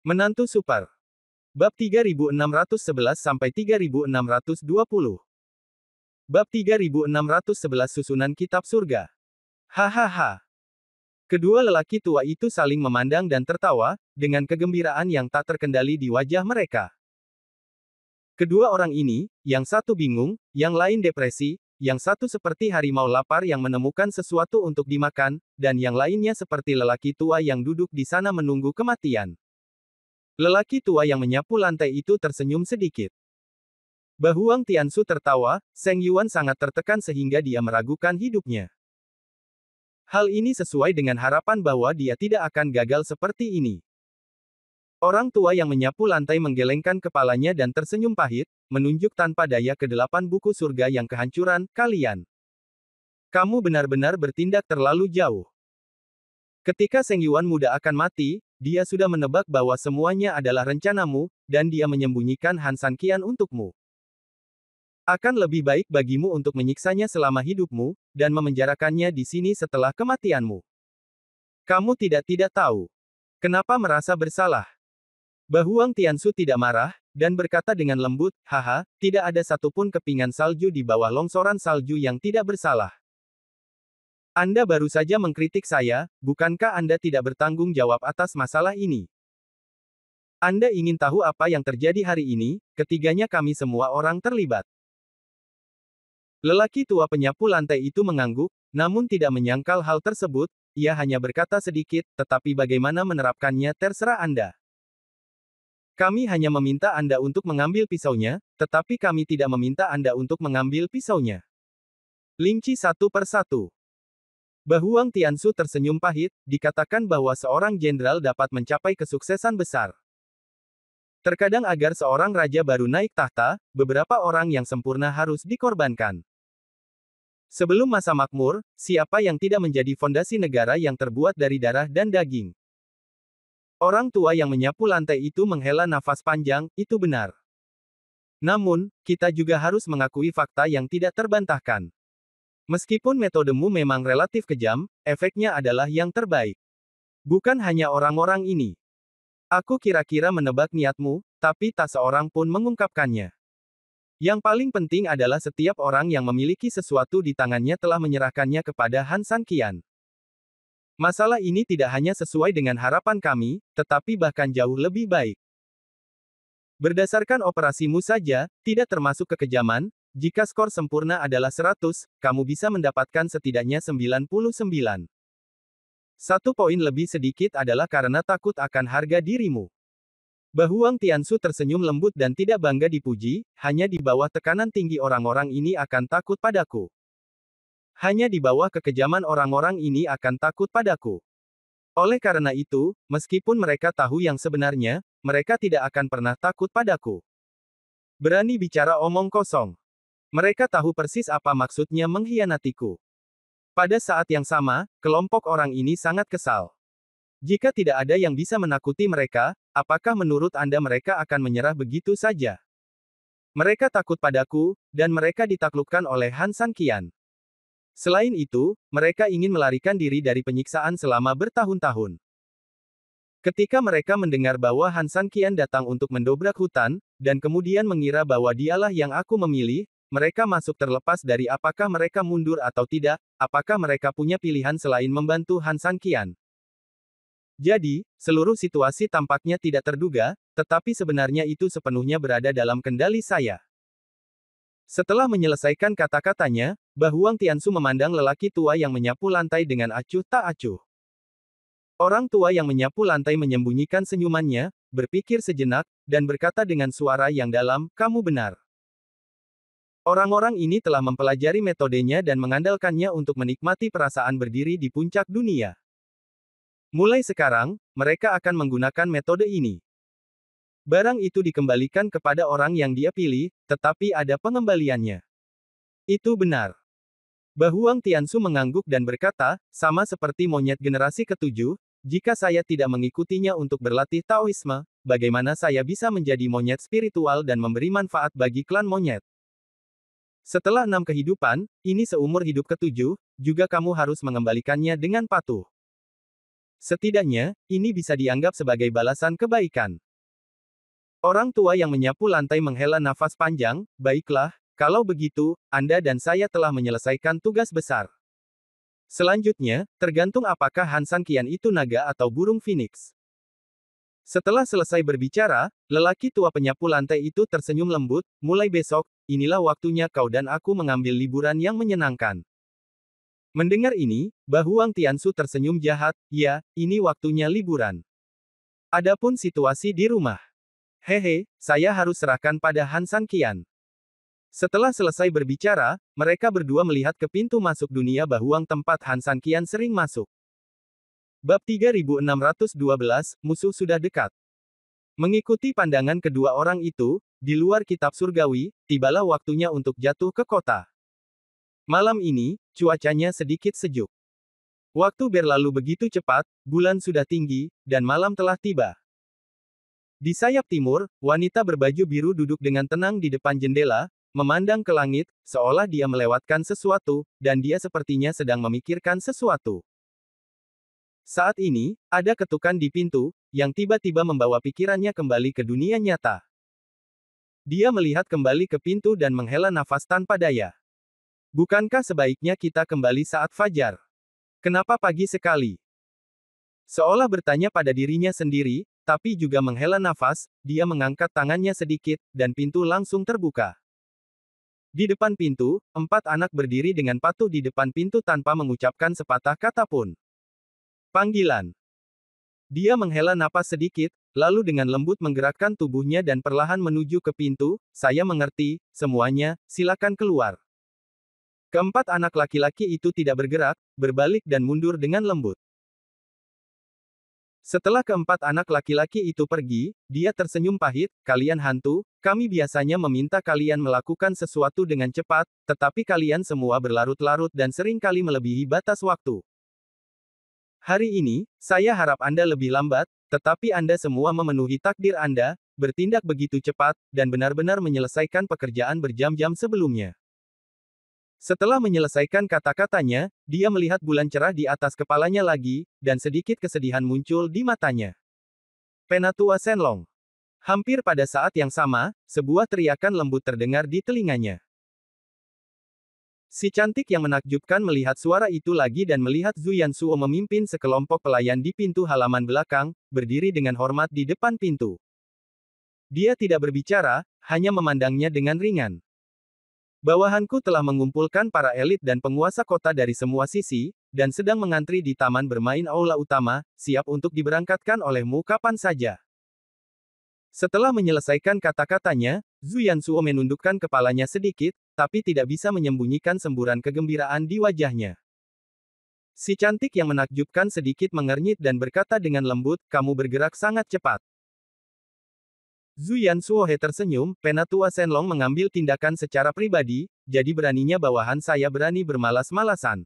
Menantu Super. Bab 3611-3620. Bab 3611 Susunan Kitab Surga. Hahaha. Kedua lelaki tua itu saling memandang dan tertawa, dengan kegembiraan yang tak terkendali di wajah mereka. Kedua orang ini, yang satu bingung, yang lain depresi, yang satu seperti harimau lapar yang menemukan sesuatu untuk dimakan, dan yang lainnya seperti lelaki tua yang duduk di sana menunggu kematian. Lelaki tua yang menyapu lantai itu tersenyum sedikit. Bahuang Tiansu tertawa, Seng Yuan sangat tertekan sehingga dia meragukan hidupnya. Hal ini sesuai dengan harapan bahwa dia tidak akan gagal seperti ini. Orang tua yang menyapu lantai menggelengkan kepalanya dan tersenyum pahit, menunjuk tanpa daya ke 8 buku surga yang kehancuran, kalian. Kamu benar-benar bertindak terlalu jauh. Ketika Seng Yuan muda akan mati, dia sudah menebak bahwa semuanya adalah rencanamu, dan dia menyembunyikan Han San Qian untukmu. Akan lebih baik bagimu untuk menyiksanya selama hidupmu, dan memenjarakannya di sini setelah kematianmu. Kamu tidak tahu. Kenapa merasa bersalah? Bahuang Tiansu tidak marah, dan berkata dengan lembut, haha, tidak ada satupun kepingan salju di bawah longsoran salju yang tidak bersalah. Anda baru saja mengkritik saya, bukankah Anda tidak bertanggung jawab atas masalah ini? Anda ingin tahu apa yang terjadi hari ini, ketiganya kami semua orang terlibat. Lelaki tua penyapu lantai itu mengangguk, namun tidak menyangkal hal tersebut, ia hanya berkata sedikit, tetapi bagaimana menerapkannya terserah Anda. Kami hanya meminta Anda untuk mengambil pisaunya, tetapi kami tidak meminta Anda untuk mengambil pisaunya. Linci satu per satu. Bahuang Tiansu tersenyum pahit, dikatakan bahwa seorang jenderal dapat mencapai kesuksesan besar. Terkadang agar seorang raja baru naik tahta, beberapa orang yang sempurna harus dikorbankan. Sebelum masa makmur, siapa yang tidak menjadi fondasi negara yang terbuat dari darah dan daging? Orang tua yang menyapu lantai itu menghela nafas panjang, itu benar. Namun, kita juga harus mengakui fakta yang tidak terbantahkan. Meskipun metodemu memang relatif kejam, efeknya adalah yang terbaik. Bukan hanya orang-orang ini. Aku kira-kira menebak niatmu, tapi tak seorang pun mengungkapkannya. Yang paling penting adalah setiap orang yang memiliki sesuatu di tangannya telah menyerahkannya kepada Han San Qian. Masalah ini tidak hanya sesuai dengan harapan kami, tetapi bahkan jauh lebih baik. Berdasarkan operasimu saja, tidak termasuk kekejaman, jika skor sempurna adalah 100, kamu bisa mendapatkan setidaknya 99. 1 poin lebih sedikit adalah karena takut akan harga dirimu. Bahuang Tiansu tersenyum lembut dan tidak bangga dipuji, hanya di bawah tekanan tinggi orang-orang ini akan takut padaku. Hanya di bawah kekejaman orang-orang ini akan takut padaku. Oleh karena itu, meskipun mereka tahu yang sebenarnya, mereka tidak akan pernah takut padaku. Berani bicara omong kosong. Mereka tahu persis apa maksudnya mengkhianatiku. Pada saat yang sama, kelompok orang ini sangat kesal. Jika tidak ada yang bisa menakuti mereka, apakah menurut Anda mereka akan menyerah begitu saja? Mereka takut padaku, dan mereka ditaklukkan oleh Han San Qian. Selain itu, mereka ingin melarikan diri dari penyiksaan selama bertahun-tahun. Ketika mereka mendengar bahwa Han San Qian datang untuk mendobrak hutan, dan kemudian mengira bahwa dialah yang aku memilih, mereka masuk terlepas dari apakah mereka mundur atau tidak, apakah mereka punya pilihan selain membantu Han San Qian. Jadi, seluruh situasi tampaknya tidak terduga, tetapi sebenarnya itu sepenuhnya berada dalam kendali saya. Setelah menyelesaikan kata-katanya, Bahuang Tiansu memandang lelaki tua yang menyapu lantai dengan acuh tak acuh. Orang tua yang menyapu lantai menyembunyikan senyumannya, berpikir sejenak, dan berkata dengan suara yang dalam, kamu benar. Orang-orang ini telah mempelajari metodenya dan mengandalkannya untuk menikmati perasaan berdiri di puncak dunia. Mulai sekarang, mereka akan menggunakan metode ini. Barang itu dikembalikan kepada orang yang dia pilih, tetapi ada pengembaliannya. Itu benar. Bahuang Tiansu mengangguk dan berkata, sama seperti monyet generasi ke-7, jika saya tidak mengikutinya untuk berlatih Taoisme, bagaimana saya bisa menjadi monyet spiritual dan memberi manfaat bagi klan monyet? Setelah 6 kehidupan, ini seumur hidup ke-7, juga kamu harus mengembalikannya dengan patuh. Setidaknya, ini bisa dianggap sebagai balasan kebaikan. Orang tua yang menyapu lantai menghela nafas panjang, baiklah, kalau begitu, Anda dan saya telah menyelesaikan tugas besar. Selanjutnya, tergantung apakah Hansan Qian itu naga atau burung phoenix. Setelah selesai berbicara, lelaki tua penyapu lantai itu tersenyum lembut, mulai besok, inilah waktunya kau dan aku mengambil liburan yang menyenangkan. Mendengar ini, Bahuang Tiansu tersenyum jahat, ya, ini waktunya liburan. Adapun situasi di rumah. Hehe, saya harus serahkan pada Hansan Qian. Setelah selesai berbicara, mereka berdua melihat ke pintu masuk dunia Bahuang tempat Hansan Qian sering masuk. Bab 3612, Musuh Sudah Dekat. Mengikuti pandangan kedua orang itu, di luar kitab surgawi, tibalah waktunya untuk jatuh ke kota. Malam ini, cuacanya sedikit sejuk. Waktu berlalu begitu cepat, bulan sudah tinggi, dan malam telah tiba. Di sayap timur, wanita berbaju biru duduk dengan tenang di depan jendela, memandang ke langit, seolah dia melewatkan sesuatu, dan dia sepertinya sedang memikirkan sesuatu. Saat ini, ada ketukan di pintu, yang tiba-tiba membawa pikirannya kembali ke dunia nyata. Dia melihat kembali ke pintu dan menghela nafas tanpa daya. Bukankah sebaiknya kita kembali saat fajar? Kenapa pagi sekali? Seolah bertanya pada dirinya sendiri, tapi juga menghela nafas, dia mengangkat tangannya sedikit, dan pintu langsung terbuka. Di depan pintu, 4 anak berdiri dengan patuh di depan pintu tanpa mengucapkan sepatah kata pun. Panggilan. Dia menghela napas sedikit, lalu dengan lembut menggerakkan tubuhnya dan perlahan menuju ke pintu. Saya mengerti, semuanya, silakan keluar. Keempat anak laki-laki itu tidak bergerak, berbalik dan mundur dengan lembut. Setelah keempat anak laki-laki itu pergi, dia tersenyum pahit, kalian hantu, kami biasanya meminta kalian melakukan sesuatu dengan cepat, tetapi kalian semua berlarut-larut dan sering kali melebihi batas waktu. Hari ini, saya harap Anda lebih lambat, tetapi Anda semua memenuhi takdir Anda, bertindak begitu cepat, dan benar-benar menyelesaikan pekerjaan berjam-jam sebelumnya. Setelah menyelesaikan kata-katanya, dia melihat bulan cerah di atas kepalanya lagi, dan sedikit kesedihan muncul di matanya. Penatua Shenlong. Hampir pada saat yang sama, sebuah teriakan lembut terdengar di telinganya. Si cantik yang menakjubkan melihat suara itu lagi dan melihat Zhu Yansuo memimpin sekelompok pelayan di pintu halaman belakang, berdiri dengan hormat di depan pintu. Dia tidak berbicara, hanya memandangnya dengan ringan. Bawahanku telah mengumpulkan para elit dan penguasa kota dari semua sisi, dan sedang mengantri di taman bermain aula utama, siap untuk diberangkatkan olehmu kapan saja. Setelah menyelesaikan kata-katanya, Zhu Yansuo menundukkan kepalanya sedikit, tapi tidak bisa menyembunyikan semburan kegembiraan di wajahnya. Si cantik yang menakjubkan sedikit mengernyit dan berkata dengan lembut, kamu bergerak sangat cepat. Zhu Yansuo tersenyum, Penatua Shenlong mengambil tindakan secara pribadi, jadi beraninya bawahan saya berani bermalas-malasan.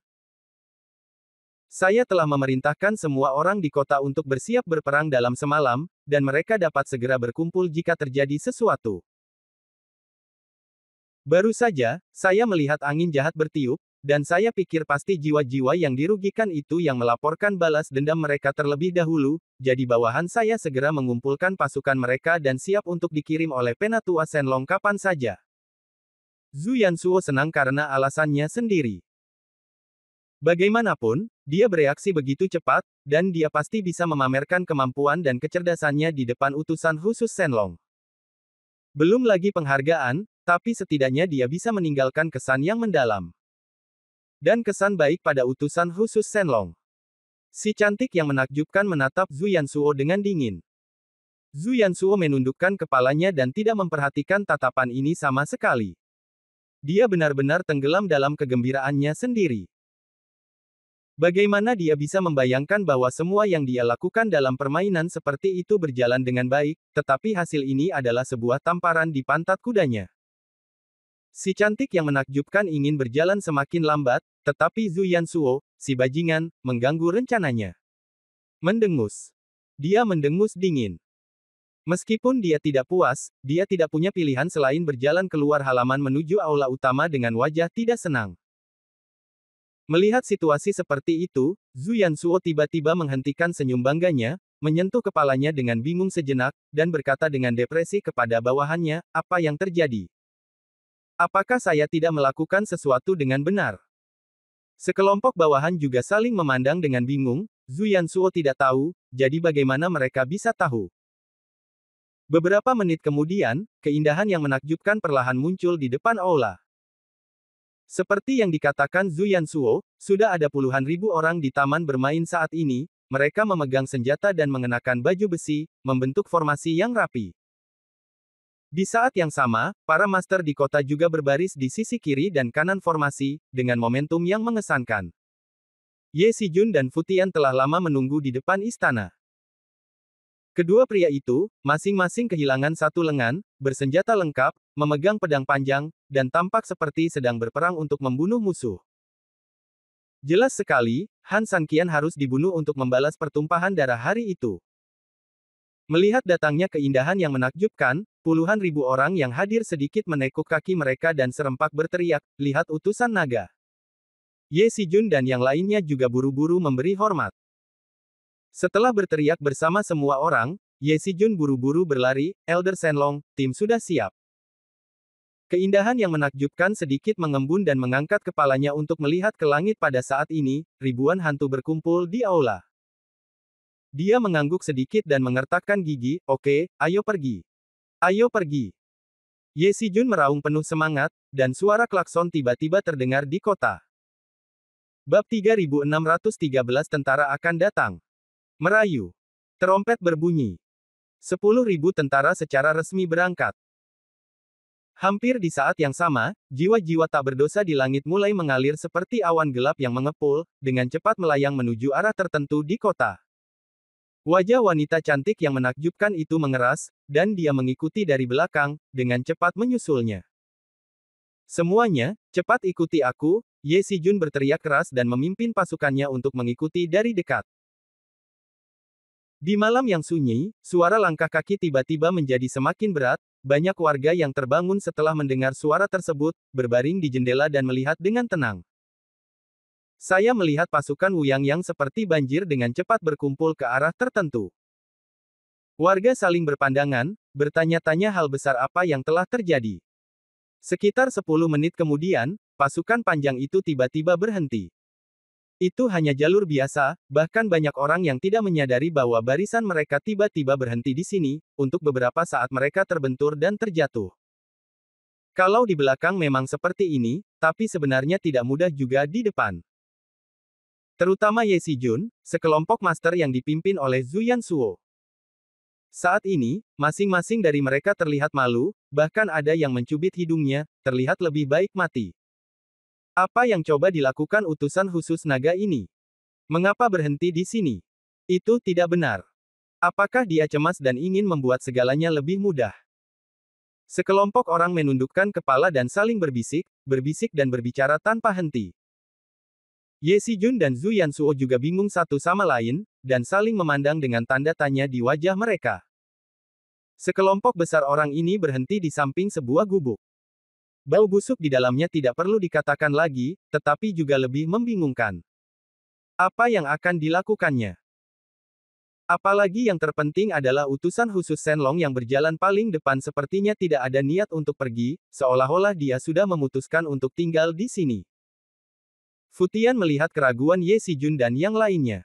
Saya telah memerintahkan semua orang di kota untuk bersiap berperang dalam semalam, dan mereka dapat segera berkumpul jika terjadi sesuatu. Baru saja, saya melihat angin jahat bertiup, dan saya pikir pasti jiwa-jiwa yang dirugikan itu yang melaporkan balas dendam mereka terlebih dahulu, jadi bawahan saya segera mengumpulkan pasukan mereka dan siap untuk dikirim oleh Penatua Shenlong kapan saja. Zhu Yansuo senang karena alasannya sendiri. Bagaimanapun, dia bereaksi begitu cepat, dan dia pasti bisa memamerkan kemampuan dan kecerdasannya di depan utusan khusus Shenlong. Belum lagi penghargaan, tapi setidaknya dia bisa meninggalkan kesan yang mendalam. Dan kesan baik pada utusan khusus Shenlong. Si cantik yang menakjubkan menatap Zhu Yansuo dengan dingin. Zhu Yansuo menundukkan kepalanya dan tidak memperhatikan tatapan ini sama sekali. Dia benar-benar tenggelam dalam kegembiraannya sendiri. Bagaimana dia bisa membayangkan bahwa semua yang dia lakukan dalam permainan seperti itu berjalan dengan baik, tetapi hasil ini adalah sebuah tamparan di pantat kudanya. Si cantik yang menakjubkan ingin berjalan semakin lambat, tetapi Zhu Yansuo, si bajingan, mengganggu rencananya. Mendengus. Dia mendengus dingin. Meskipun dia tidak puas, dia tidak punya pilihan selain berjalan keluar halaman menuju aula utama dengan wajah tidak senang. Melihat situasi seperti itu, Zhu Yansuo tiba-tiba menghentikan senyum bangganya, menyentuh kepalanya dengan bingung sejenak, dan berkata dengan depresi kepada bawahannya, apa yang terjadi? Apakah saya tidak melakukan sesuatu dengan benar? Sekelompok bawahan juga saling memandang dengan bingung, Zhu Yansuo tidak tahu, jadi bagaimana mereka bisa tahu? Beberapa menit kemudian, keindahan yang menakjubkan perlahan muncul di depan aula. Seperti yang dikatakan Zhu Yansuo, sudah ada puluhan ribu orang di taman bermain saat ini, mereka memegang senjata dan mengenakan baju besi, membentuk formasi yang rapi. Di saat yang sama, para master di kota juga berbaris di sisi kiri dan kanan formasi, dengan momentum yang mengesankan. Ye Xijun dan Fu Tian telah lama menunggu di depan istana. Kedua pria itu, masing-masing kehilangan satu lengan, bersenjata lengkap, memegang pedang panjang, dan tampak seperti sedang berperang untuk membunuh musuh. Jelas sekali, Han Sanqian harus dibunuh untuk membalas pertumpahan darah hari itu. Melihat datangnya keindahan yang menakjubkan, puluhan ribu orang yang hadir sedikit menekuk kaki mereka dan serempak berteriak, lihat utusan naga. Ye Xijun dan yang lainnya juga buru-buru memberi hormat. Setelah berteriak bersama semua orang, Ye Xijun buru-buru berlari, Elder Shenlong, tim sudah siap. Keindahan yang menakjubkan sedikit mengembun dan mengangkat kepalanya untuk melihat ke langit pada saat ini, ribuan hantu berkumpul di aula. Dia mengangguk sedikit dan mengertakkan gigi, oke, ayo pergi. Ayo pergi. Ye Xijun meraung penuh semangat, dan suara klakson tiba-tiba terdengar di kota. Bab 3613 tentara akan datang. Merayu. Terompet berbunyi. 10.000 tentara secara resmi berangkat. Hampir di saat yang sama, jiwa-jiwa tak berdosa di langit mulai mengalir seperti awan gelap yang mengepul, dengan cepat melayang menuju arah tertentu di kota. Wajah wanita cantik yang menakjubkan itu mengeras, dan dia mengikuti dari belakang, dengan cepat menyusulnya. Semuanya, cepat ikuti aku, Ye Xijun berteriak keras dan memimpin pasukannya untuk mengikuti dari dekat. Di malam yang sunyi, suara langkah kaki tiba-tiba menjadi semakin berat, banyak warga yang terbangun setelah mendengar suara tersebut, berbaring di jendela dan melihat dengan tenang. Saya melihat pasukan Wuyang yang seperti banjir dengan cepat berkumpul ke arah tertentu. Warga saling berpandangan, bertanya-tanya hal besar apa yang telah terjadi. Sekitar 10 menit kemudian, pasukan panjang itu tiba-tiba berhenti. Itu hanya jalur biasa, bahkan banyak orang yang tidak menyadari bahwa barisan mereka tiba-tiba berhenti di sini, untuk beberapa saat mereka terbentur dan terjatuh. Kalau di belakang memang seperti ini, tapi sebenarnya tidak mudah juga di depan. Terutama Ye Xijun, sekelompok master yang dipimpin oleh Zhu Yansuo. Saat ini, masing-masing dari mereka terlihat malu, bahkan ada yang mencubit hidungnya, terlihat lebih baik mati. Apa yang coba dilakukan utusan khusus naga ini? Mengapa berhenti di sini? Itu tidak benar. Apakah dia cemas dan ingin membuat segalanya lebih mudah? Sekelompok orang menundukkan kepala dan saling berbisik dan berbicara tanpa henti. Ye Xijun dan Zhu Yansuo juga bingung satu sama lain, dan saling memandang dengan tanda tanya di wajah mereka. Sekelompok besar orang ini berhenti di samping sebuah gubuk. Bau busuk di dalamnya tidak perlu dikatakan lagi, tetapi juga lebih membingungkan. Apa yang akan dilakukannya? Apalagi yang terpenting adalah utusan khusus Shenlong yang berjalan paling depan sepertinya tidak ada niat untuk pergi, seolah-olah dia sudah memutuskan untuk tinggal di sini. Fu Tian melihat keraguan Ye Xijun dan yang lainnya.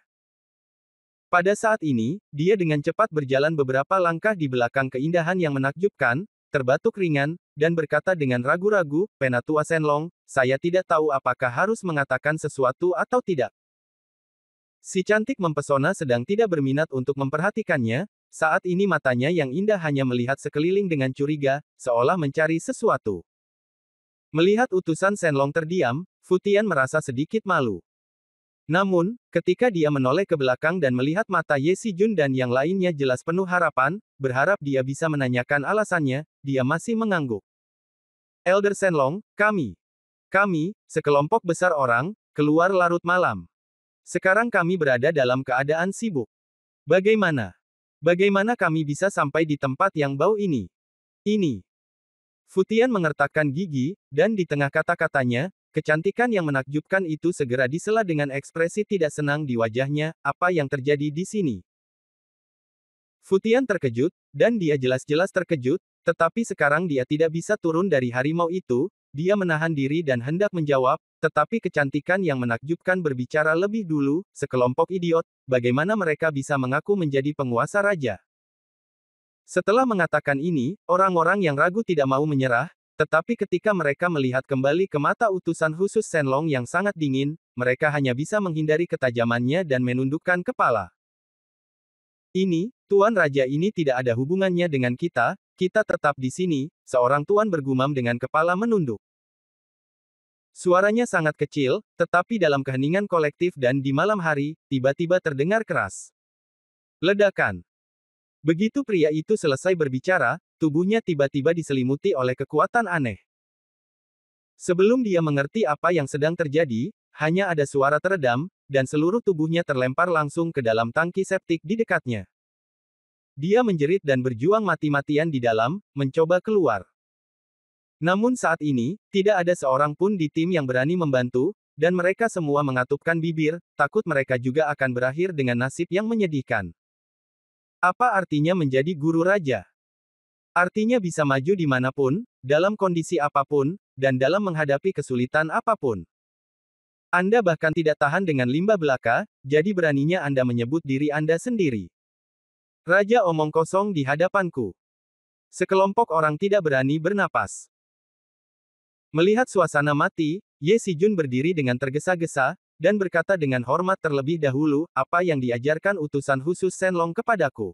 Pada saat ini, dia dengan cepat berjalan beberapa langkah di belakang keindahan yang menakjubkan, terbatuk ringan, dan berkata dengan ragu-ragu, Penatua Shenlong, saya tidak tahu apakah harus mengatakan sesuatu atau tidak. Si cantik mempesona sedang tidak berminat untuk memperhatikannya, saat ini matanya yang indah hanya melihat sekeliling dengan curiga, seolah mencari sesuatu. Melihat utusan Shenlong terdiam, Fu Tian merasa sedikit malu. Namun, ketika dia menoleh ke belakang dan melihat mata Ye Xijun dan yang lainnya jelas penuh harapan, berharap dia bisa menanyakan alasannya, dia masih mengangguk. Elder Shenlong, kami, sekelompok besar orang, keluar larut malam. Sekarang kami berada dalam keadaan sibuk. Bagaimana kami bisa sampai di tempat yang bau ini? Fu Tian mengertakkan gigi, dan di tengah kata-katanya, kecantikan yang menakjubkan itu segera disela dengan ekspresi tidak senang di wajahnya. Apa yang terjadi di sini? Futian terkejut, dan dia jelas-jelas terkejut, tetapi sekarang dia tidak bisa turun dari harimau itu. Dia menahan diri dan hendak menjawab, tetapi kecantikan yang menakjubkan berbicara lebih dulu. Sekelompok idiot, bagaimana mereka bisa mengaku menjadi penguasa raja? Setelah mengatakan ini, orang-orang yang ragu tidak mau menyerah, tetapi ketika mereka melihat kembali ke mata utusan khusus Shenlong yang sangat dingin, mereka hanya bisa menghindari ketajamannya dan menundukkan kepala. Ini, Tuan Raja, ini tidak ada hubungannya dengan kita tetap di sini, seorang tuan bergumam dengan kepala menunduk. Suaranya sangat kecil, tetapi dalam keheningan kolektif dan di malam hari, tiba-tiba terdengar keras. Ledakan. Begitu pria itu selesai berbicara, tubuhnya tiba-tiba diselimuti oleh kekuatan aneh. Sebelum dia mengerti apa yang sedang terjadi, hanya ada suara teredam, dan seluruh tubuhnya terlempar langsung ke dalam tangki septik di dekatnya. Dia menjerit dan berjuang mati-matian di dalam, mencoba keluar. Namun saat ini, tidak ada seorang pun di tim yang berani membantu, dan mereka semua mengatupkan bibir, takut mereka juga akan berakhir dengan nasib yang menyedihkan. Apa artinya menjadi guru raja? Artinya bisa maju dimanapun, dalam kondisi apapun, dan dalam menghadapi kesulitan apapun. Anda bahkan tidak tahan dengan limbah belaka, jadi beraninya Anda menyebut diri Anda sendiri. Raja omong kosong di hadapanku. Sekelompok orang tidak berani bernapas. Melihat suasana mati, Ye Sijun berdiri dengan tergesa-gesa, dan berkata dengan hormat terlebih dahulu, apa yang diajarkan utusan khusus Shenlong kepadaku.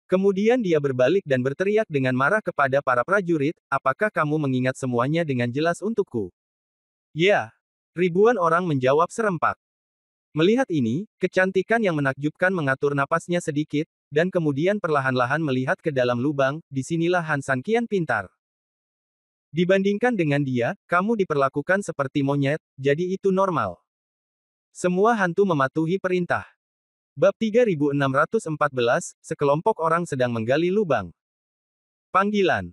Kemudian dia berbalik dan berteriak dengan marah kepada para prajurit, apakah kamu mengingat semuanya dengan jelas untukku? Ya. Ribuan orang menjawab serempak. Melihat ini, kecantikan yang menakjubkan mengatur napasnya sedikit, dan kemudian perlahan-lahan melihat ke dalam lubang, disinilah Han Sanqian pintar. Dibandingkan dengan dia, kamu diperlakukan seperti monyet, jadi itu normal. Semua hantu mematuhi perintah. Bab 3614, sekelompok orang sedang menggali lubang. Panggilan.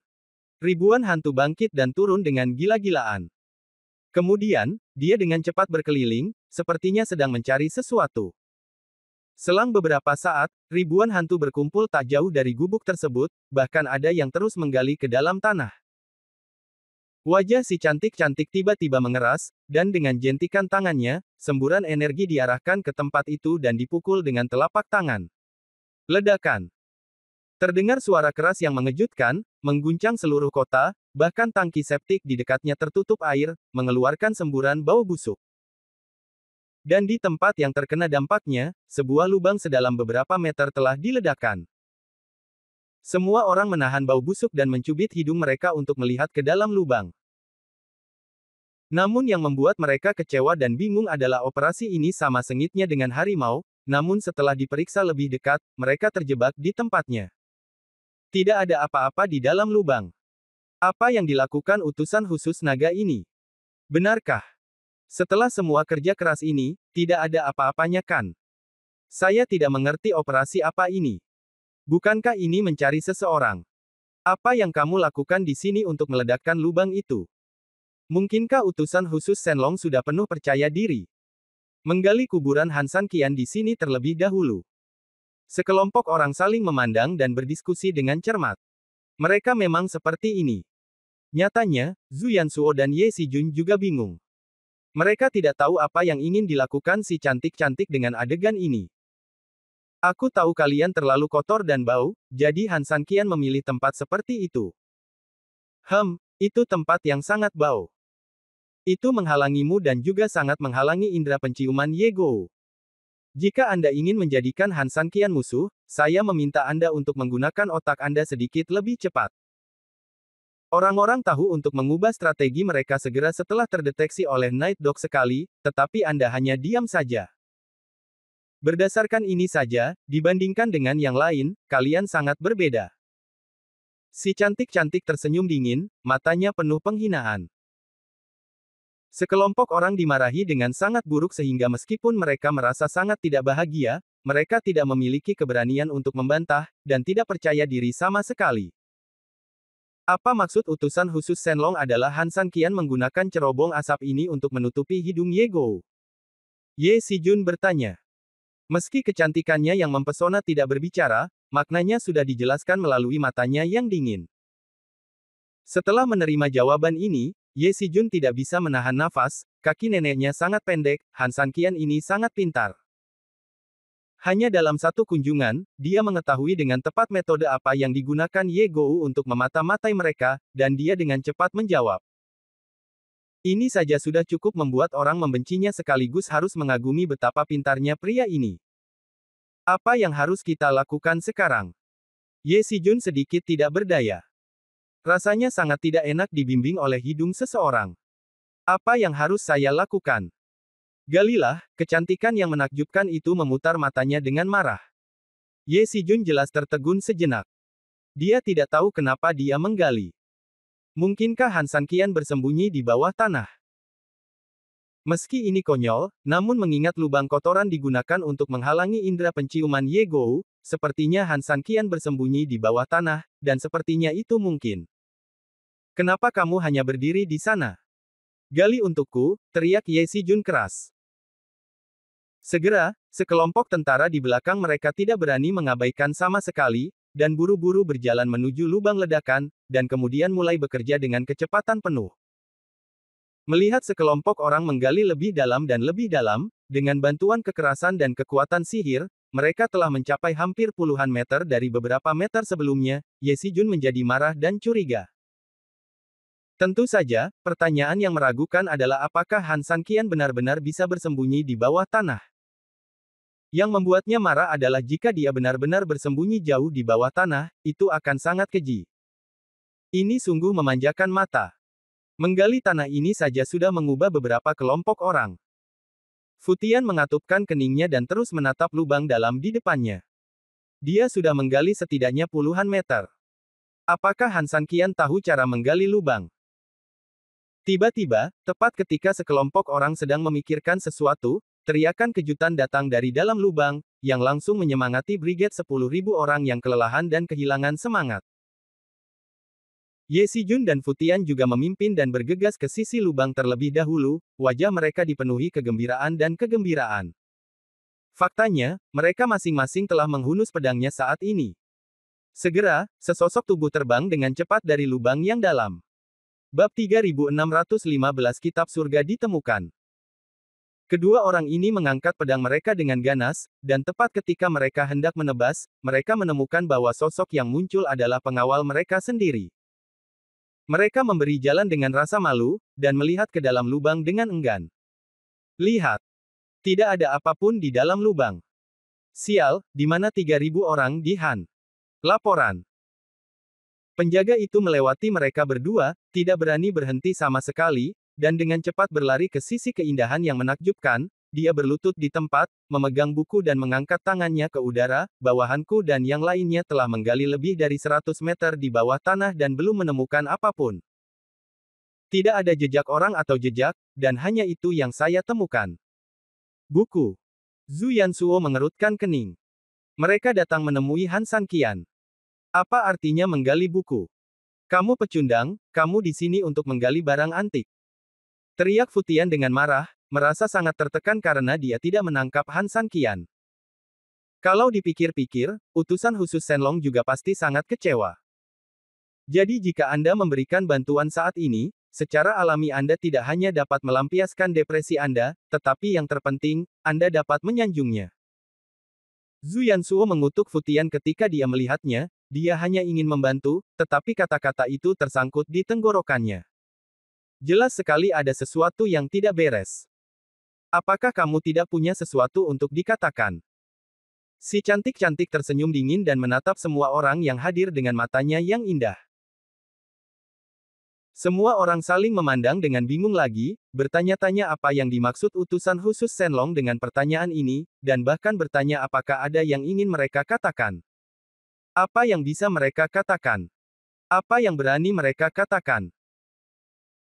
Ribuan hantu bangkit dan turun dengan gila-gilaan. Kemudian, dia dengan cepat berkeliling, sepertinya sedang mencari sesuatu. Selang beberapa saat, ribuan hantu berkumpul tak jauh dari gubuk tersebut, bahkan ada yang terus menggali ke dalam tanah. Wajah si cantik-cantik tiba-tiba mengeras, dan dengan jentikan tangannya, semburan energi diarahkan ke tempat itu dan dipukul dengan telapak tangan. Ledakan. Terdengar suara keras yang mengejutkan, mengguncang seluruh kota, bahkan tangki septik di dekatnya tertutup air, mengeluarkan semburan bau busuk. Dan di tempat yang terkena dampaknya, sebuah lubang sedalam beberapa meter telah diledakkan. Semua orang menahan bau busuk dan mencubit hidung mereka untuk melihat ke dalam lubang. Namun yang membuat mereka kecewa dan bingung adalah operasi ini sama sengitnya dengan harimau, namun setelah diperiksa lebih dekat, mereka terjebak di tempatnya. Tidak ada apa-apa di dalam lubang. Apa yang dilakukan utusan khusus naga ini? Benarkah? Setelah semua kerja keras ini, tidak ada apa-apanya kan? Saya tidak mengerti operasi apa ini. Bukankah ini mencari seseorang? Apa yang kamu lakukan di sini untuk meledakkan lubang itu? Mungkinkah utusan khusus Shenlong sudah penuh percaya diri? Menggali kuburan Han Sanqian di sini terlebih dahulu. Sekelompok orang saling memandang dan berdiskusi dengan cermat. Mereka memang seperti ini. Nyatanya, Zhu Yansuo dan Ye Sijun juga bingung. Mereka tidak tahu apa yang ingin dilakukan si cantik-cantik dengan adegan ini. Aku tahu kalian terlalu kotor dan bau, jadi Han Sanqian memilih tempat seperti itu. Itu tempat yang sangat bau. Itu menghalangimu dan juga sangat menghalangi indera penciuman Ye Gou. Jika Anda ingin menjadikan Han Sanqian musuh, saya meminta Anda untuk menggunakan otak Anda sedikit lebih cepat. Orang-orang tahu untuk mengubah strategi mereka segera setelah terdeteksi oleh Night Dog sekali, tetapi Anda hanya diam saja. Berdasarkan ini saja, dibandingkan dengan yang lain, kalian sangat berbeda. Si cantik-cantik tersenyum dingin, matanya penuh penghinaan. Sekelompok orang dimarahi dengan sangat buruk sehingga meskipun mereka merasa sangat tidak bahagia, mereka tidak memiliki keberanian untuk membantah, dan tidak percaya diri sama sekali. Apa maksud utusan khusus Shenlong adalah Han San Qian menggunakan cerobong asap ini untuk menutupi hidung Ye Gou? Ye Xijun bertanya. Meski kecantikannya yang mempesona tidak berbicara, maknanya sudah dijelaskan melalui matanya yang dingin. Setelah menerima jawaban ini, Ye Xijun tidak bisa menahan nafas, kaki neneknya sangat pendek, Han San Qian ini sangat pintar. Hanya dalam satu kunjungan, dia mengetahui dengan tepat metode apa yang digunakan Ye Gou untuk memata-matai mereka, dan dia dengan cepat menjawab. Ini saja sudah cukup membuat orang membencinya sekaligus harus mengagumi betapa pintarnya pria ini. Apa yang harus kita lakukan sekarang? Ye Xijun sedikit tidak berdaya. Rasanya sangat tidak enak dibimbing oleh hidung seseorang. Apa yang harus saya lakukan? Galilah, kecantikan yang menakjubkan itu memutar matanya dengan marah. Ye Xijun jelas tertegun sejenak. Dia tidak tahu kenapa dia menggali. Mungkinkah Han San Qian bersembunyi di bawah tanah? Meski ini konyol, namun mengingat lubang kotoran digunakan untuk menghalangi indera penciuman Ye Gou, sepertinya Han San Qian bersembunyi di bawah tanah, dan sepertinya itu mungkin. Kenapa kamu hanya berdiri di sana? Gali untukku, teriak Ye Xijun keras. Segera, sekelompok tentara di belakang mereka tidak berani mengabaikan sama sekali, dan buru-buru berjalan menuju lubang ledakan, dan kemudian mulai bekerja dengan kecepatan penuh. Melihat sekelompok orang menggali lebih dalam, dengan bantuan kekerasan dan kekuatan sihir, mereka telah mencapai hampir puluhan meter dari beberapa meter sebelumnya, Ye Xijun menjadi marah dan curiga. Tentu saja, pertanyaan yang meragukan adalah apakah Han San Qian benar-benar bisa bersembunyi di bawah tanah. Yang membuatnya marah adalah jika dia benar-benar bersembunyi jauh di bawah tanah, itu akan sangat keji. Ini sungguh memanjakan mata. Menggali tanah ini saja sudah mengubah beberapa kelompok orang. Futian mengatupkan keningnya dan terus menatap lubang dalam di depannya. Dia sudah menggali setidaknya puluhan meter. Apakah Han San Qian tahu cara menggali lubang? Tiba-tiba, tepat ketika sekelompok orang sedang memikirkan sesuatu, teriakan kejutan datang dari dalam lubang, yang langsung menyemangati brigade 10.000 orang yang kelelahan dan kehilangan semangat. Ye Xijun dan Futian juga memimpin dan bergegas ke sisi lubang terlebih dahulu, wajah mereka dipenuhi kegembiraan dan kegembiraan. Faktanya, mereka masing-masing telah menghunus pedangnya saat ini. Segera, sesosok tubuh terbang dengan cepat dari lubang yang dalam. Bab 3615 Kitab Surga ditemukan. Kedua orang ini mengangkat pedang mereka dengan ganas, dan tepat ketika mereka hendak menebas, mereka menemukan bahwa sosok yang muncul adalah pengawal mereka sendiri. Mereka memberi jalan dengan rasa malu, dan melihat ke dalam lubang dengan enggan. Lihat. Tidak ada apapun di dalam lubang. Sial, di mana 3.000 orang di Han? Laporan. Penjaga itu melewati mereka berdua, tidak berani berhenti sama sekali, dan dengan cepat berlari ke sisi keindahan yang menakjubkan, dia berlutut di tempat, memegang buku dan mengangkat tangannya ke udara, bawahanku dan yang lainnya telah menggali lebih dari 100 meter di bawah tanah dan belum menemukan apapun. Tidak ada jejak orang atau jejak, dan hanya itu yang saya temukan. Buku. Zhu Yansuo mengerutkan kening. Mereka datang menemui Han San Qian. Apa artinya menggali buku? Kamu pecundang, kamu di sini untuk menggali barang antik. Teriak Futian dengan marah, merasa sangat tertekan karena dia tidak menangkap Han San Qian. Kalau dipikir-pikir, utusan khusus Shenlong juga pasti sangat kecewa. Jadi jika Anda memberikan bantuan saat ini, secara alami Anda tidak hanya dapat melampiaskan depresi Anda, tetapi yang terpenting, Anda dapat menyanjungnya. Zhu Yansuo mengutuk Futian ketika dia melihatnya, dia hanya ingin membantu, tetapi kata-kata itu tersangkut di tenggorokannya. Jelas sekali ada sesuatu yang tidak beres. Apakah kamu tidak punya sesuatu untuk dikatakan? Si cantik-cantik tersenyum dingin dan menatap semua orang yang hadir dengan matanya yang indah. Semua orang saling memandang dengan bingung lagi, bertanya-tanya apa yang dimaksud utusan khusus Shenlong dengan pertanyaan ini, dan bahkan bertanya apakah ada yang ingin mereka katakan. Apa yang bisa mereka katakan? Apa yang berani mereka katakan?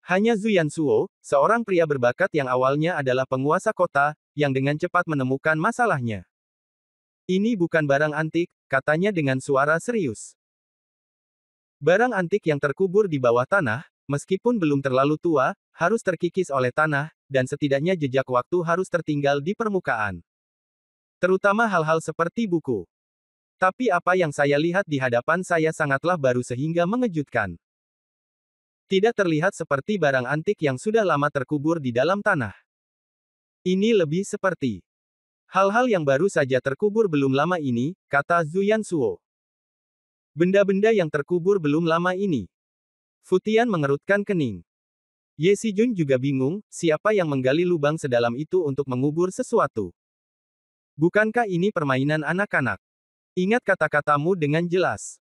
Hanya Zhu Yansuo, seorang pria berbakat yang awalnya adalah penguasa kota, yang dengan cepat menemukan masalahnya. Ini bukan barang antik, katanya dengan suara serius. Barang antik yang terkubur di bawah tanah, meskipun belum terlalu tua, harus terkikis oleh tanah, dan setidaknya jejak waktu harus tertinggal di permukaan. Terutama hal-hal seperti buku. Tapi apa yang saya lihat di hadapan saya sangatlah baru sehingga mengejutkan. Tidak terlihat seperti barang antik yang sudah lama terkubur di dalam tanah. Ini lebih seperti hal-hal yang baru saja terkubur belum lama ini, kata Zhu Yansuo. Benda-benda yang terkubur belum lama ini. Futian mengerutkan kening. Ye Xijun juga bingung, siapa yang menggali lubang sedalam itu untuk mengubur sesuatu. Bukankah ini permainan anak-anak? Ingat kata-katamu dengan jelas.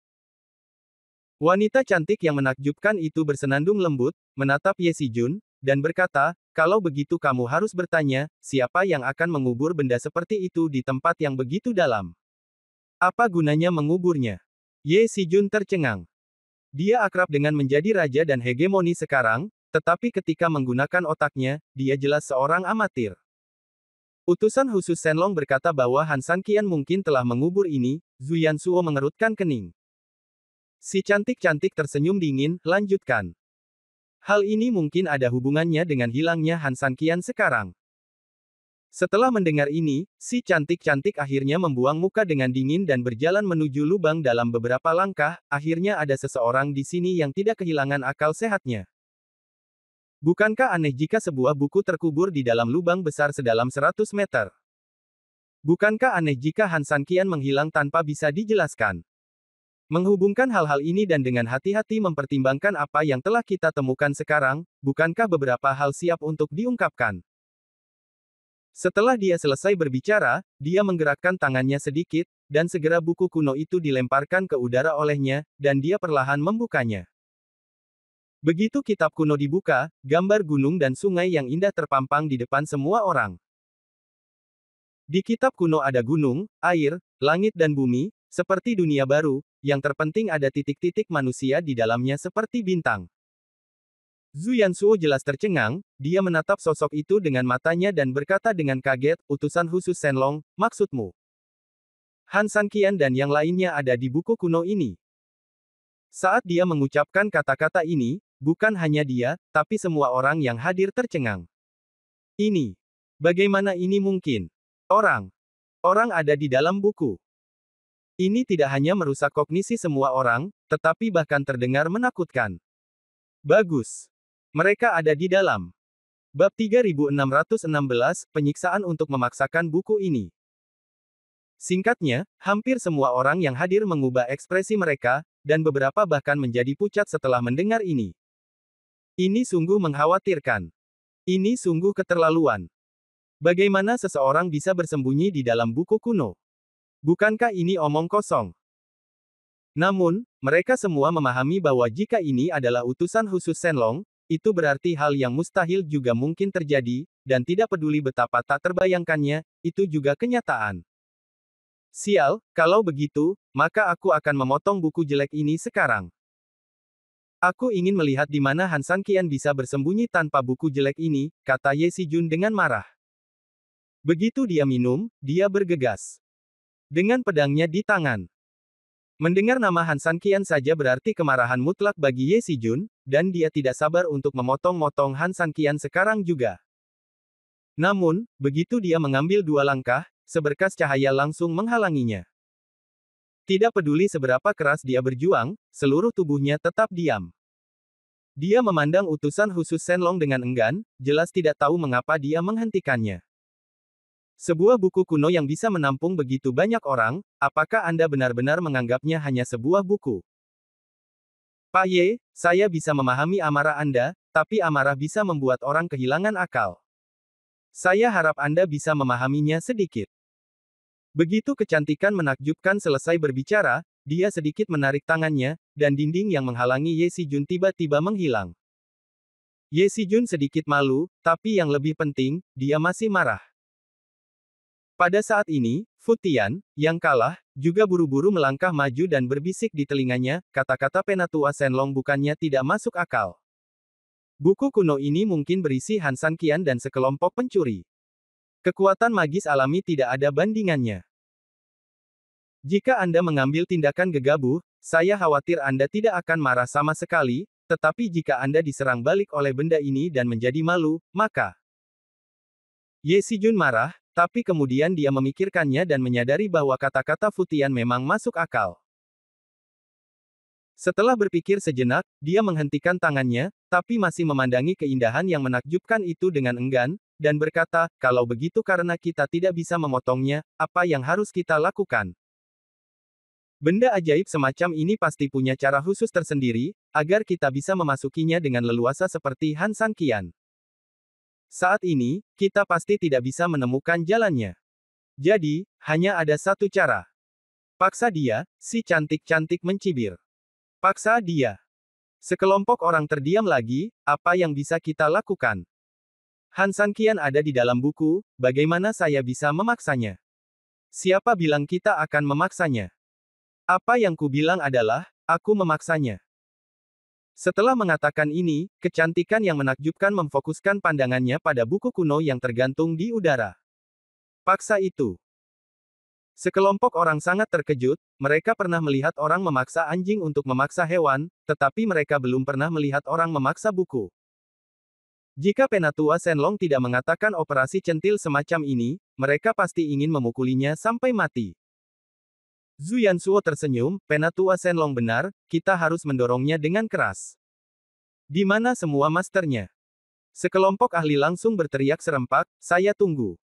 Wanita cantik yang menakjubkan itu bersenandung lembut, menatap Ye Xijun, dan berkata, kalau begitu kamu harus bertanya, siapa yang akan mengubur benda seperti itu di tempat yang begitu dalam? Apa gunanya menguburnya? Ye Xijun tercengang. Dia akrab dengan menjadi raja dan hegemoni sekarang, tetapi ketika menggunakan otaknya, dia jelas seorang amatir. Utusan khusus Shenlong berkata bahwa Han Sanqian mungkin telah mengubur ini, Zhu Yansuo mengerutkan kening. Si cantik-cantik tersenyum dingin, lanjutkan. Hal ini mungkin ada hubungannya dengan hilangnya Han Sanqian sekarang. Setelah mendengar ini, si cantik-cantik akhirnya membuang muka dengan dingin dan berjalan menuju lubang dalam beberapa langkah, akhirnya ada seseorang di sini yang tidak kehilangan akal sehatnya. Bukankah aneh jika sebuah buku terkubur di dalam lubang besar sedalam 100 meter? Bukankah aneh jika Han Sanqian menghilang tanpa bisa dijelaskan? Menghubungkan hal-hal ini dan dengan hati-hati mempertimbangkan apa yang telah kita temukan sekarang, bukankah beberapa hal siap untuk diungkapkan? Setelah dia selesai berbicara, dia menggerakkan tangannya sedikit, dan segera buku kuno itu dilemparkan ke udara olehnya, dan dia perlahan membukanya. Begitu kitab kuno dibuka, gambar gunung dan sungai yang indah terpampang di depan semua orang. Di kitab kuno ada gunung, air, langit dan bumi, seperti dunia baru, yang terpenting ada titik-titik manusia di dalamnya seperti bintang. Zhu Yansuo jelas tercengang, dia menatap sosok itu dengan matanya dan berkata dengan kaget, utusan khusus Shenlong, maksudmu? Han Sanqian dan yang lainnya ada di buku kuno ini. Saat dia mengucapkan kata-kata ini, bukan hanya dia, tapi semua orang yang hadir tercengang. Ini. Bagaimana ini mungkin? Orang ada di dalam buku. Ini tidak hanya merusak kognisi semua orang, tetapi bahkan terdengar menakutkan. Bagus. Mereka ada di dalam. Bab 3616, Penyiksaan untuk memaksakan buku ini. Singkatnya, hampir semua orang yang hadir mengubah ekspresi mereka, dan beberapa bahkan menjadi pucat setelah mendengar ini. Ini sungguh mengkhawatirkan. Ini sungguh keterlaluan. Bagaimana seseorang bisa bersembunyi di dalam buku kuno? Bukankah ini omong kosong? Namun, mereka semua memahami bahwa jika ini adalah utusan khusus Shenlong, itu berarti hal yang mustahil juga mungkin terjadi, dan tidak peduli betapa tak terbayangkannya, itu juga kenyataan. Sial, kalau begitu, maka aku akan memotong buku jelek ini sekarang. Aku ingin melihat di mana Han Sanqian bisa bersembunyi tanpa buku jelek ini, kata Ye Xijun dengan marah. Begitu dia minum, dia bergegas. Dengan pedangnya di tangan. Mendengar nama Han Sanqian saja berarti kemarahan mutlak bagi Ye Xijun, dan dia tidak sabar untuk memotong-motong Han Sanqian sekarang juga. Namun, begitu dia mengambil 2 langkah, seberkas cahaya langsung menghalanginya. Tidak peduli seberapa keras dia berjuang, seluruh tubuhnya tetap diam. Dia memandang utusan khusus Shenlong dengan enggan, jelas tidak tahu mengapa dia menghentikannya. Sebuah buku kuno yang bisa menampung begitu banyak orang, apakah Anda benar-benar menganggapnya hanya sebuah buku? Pak Ye, saya bisa memahami amarah Anda, tapi amarah bisa membuat orang kehilangan akal. Saya harap Anda bisa memahaminya sedikit. Begitu kecantikan menakjubkan selesai berbicara, dia sedikit menarik tangannya, dan dinding yang menghalangi Ye Xijun tiba-tiba menghilang. Ye Xijun sedikit malu, tapi yang lebih penting, dia masih marah. Pada saat ini, Futian, yang kalah, juga buru-buru melangkah maju dan berbisik di telinganya, kata-kata penatua Shenlong bukannya tidak masuk akal. Buku kuno ini mungkin berisi Han Sanqian dan sekelompok pencuri. Kekuatan magis alami tidak ada bandingannya. Jika Anda mengambil tindakan gegabah, saya khawatir Anda tidak akan marah sama sekali, tetapi jika Anda diserang balik oleh benda ini dan menjadi malu, maka Ye Sijun marah, tapi kemudian dia memikirkannya dan menyadari bahwa kata-kata Futian memang masuk akal. Setelah berpikir sejenak, dia menghentikan tangannya, tapi masih memandangi keindahan yang menakjubkan itu dengan enggan, dan berkata, kalau begitu karena kita tidak bisa memotongnya, apa yang harus kita lakukan? Benda ajaib semacam ini pasti punya cara khusus tersendiri, agar kita bisa memasukinya dengan leluasa seperti Han San Qian. Saat ini, kita pasti tidak bisa menemukan jalannya. Jadi, hanya ada satu cara. Paksa dia, si cantik-cantik mencibir. Paksa dia. Sekelompok orang terdiam lagi, apa yang bisa kita lakukan? Han San Qian ada di dalam buku, bagaimana saya bisa memaksanya? Siapa bilang kita akan memaksanya? Apa yang ku bilang adalah, aku memaksanya. Setelah mengatakan ini, kecantikan yang menakjubkan memfokuskan pandangannya pada buku kuno yang tergantung di udara. Paksa itu. Sekelompok orang sangat terkejut, mereka pernah melihat orang memaksa anjing untuk memaksa hewan, tetapi mereka belum pernah melihat orang memaksa buku. Jika Penatua Shenlong tidak mengatakan operasi centil semacam ini, mereka pasti ingin memukulinya sampai mati. Zhu Yansuo tersenyum, Penatua Shenlong benar, kita harus mendorongnya dengan keras. Di mana semua masternya? Sekelompok ahli langsung berteriak serempak, saya tunggu.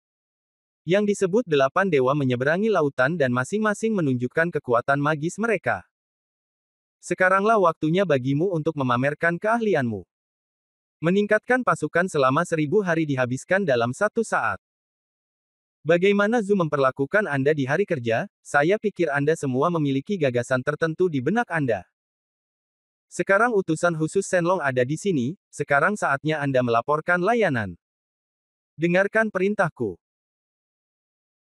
Yang disebut 8 dewa menyeberangi lautan dan masing-masing menunjukkan kekuatan magis mereka. Sekaranglah waktunya bagimu untuk memamerkan keahlianmu. Meningkatkan pasukan selama 1000 hari dihabiskan dalam 1 saat. Bagaimana Zhu memperlakukan Anda di hari kerja? Saya pikir Anda semua memiliki gagasan tertentu di benak Anda. Sekarang utusan khusus Shenlong ada di sini, sekarang saatnya Anda melaporkan layanan. Dengarkan perintahku.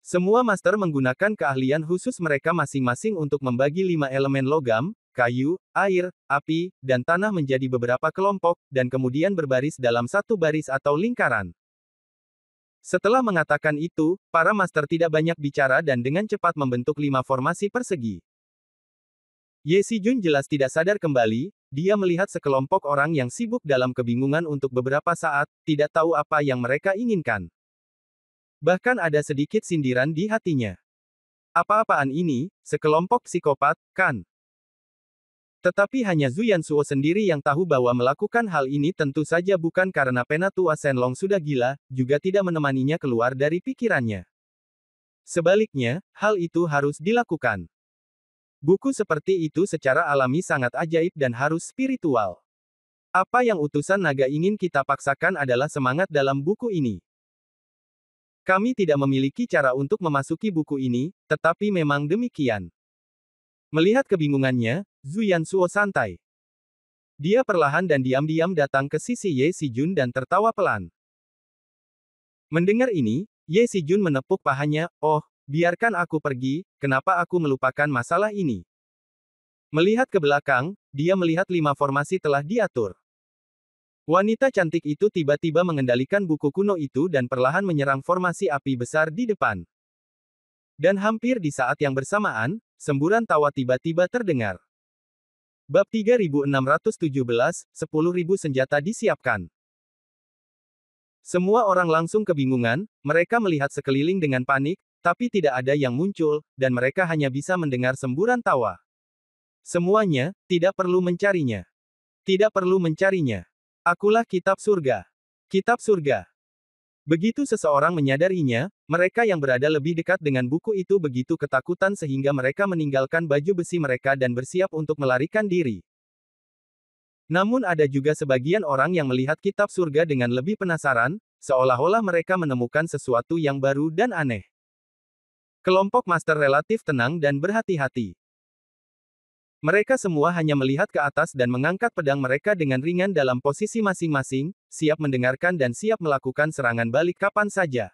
Semua master menggunakan keahlian khusus mereka masing-masing untuk membagi 5 elemen logam, kayu, air, api, dan tanah menjadi beberapa kelompok, dan kemudian berbaris dalam satu baris atau lingkaran. Setelah mengatakan itu, para master tidak banyak bicara dan dengan cepat membentuk 5 formasi persegi. Ye Sijun jelas tidak sadar kembali, dia melihat sekelompok orang yang sibuk dalam kebingungan untuk beberapa saat, tidak tahu apa yang mereka inginkan. Bahkan ada sedikit sindiran di hatinya. Apa-apaan ini, sekelompok psikopat, kan? Tetapi hanya Zhu Yansuo sendiri yang tahu bahwa melakukan hal ini tentu saja bukan karena Penatua Shenlong sudah gila, juga tidak menemaninya keluar dari pikirannya. Sebaliknya, hal itu harus dilakukan. Buku seperti itu secara alami sangat ajaib dan harus spiritual. Apa yang utusan naga ingin kita paksakan adalah semangat dalam buku ini. Kami tidak memiliki cara untuk memasuki buku ini, tetapi memang demikian. Melihat kebingungannya, Zhu Yansuo santai. Dia perlahan dan diam-diam datang ke sisi Ye Sijun dan tertawa pelan. Mendengar ini, Ye Sijun menepuk pahanya, oh, biarkan aku pergi, kenapa aku melupakan masalah ini? Melihat ke belakang, dia melihat 5 formasi telah diatur. Wanita cantik itu tiba-tiba mengendalikan buku kuno itu dan perlahan menyerang formasi api besar di depan. Dan hampir di saat yang bersamaan, semburan tawa tiba-tiba terdengar. Bab 3617, 10.000 senjata disiapkan. Semua orang langsung kebingungan, mereka melihat sekeliling dengan panik, tapi tidak ada yang muncul, dan mereka hanya bisa mendengar semburan tawa. Semuanya, tidak perlu mencarinya. Tidak perlu mencarinya. Akulah kitab surga. Kitab surga. Begitu seseorang menyadarinya, mereka yang berada lebih dekat dengan buku itu begitu ketakutan sehingga mereka meninggalkan baju besi mereka dan bersiap untuk melarikan diri. Namun ada juga sebagian orang yang melihat kitab surga dengan lebih penasaran, seolah-olah mereka menemukan sesuatu yang baru dan aneh. Kelompok master relatif tenang dan berhati-hati. Mereka semua hanya melihat ke atas dan mengangkat pedang mereka dengan ringan dalam posisi masing-masing, siap mendengarkan dan siap melakukan serangan balik kapan saja.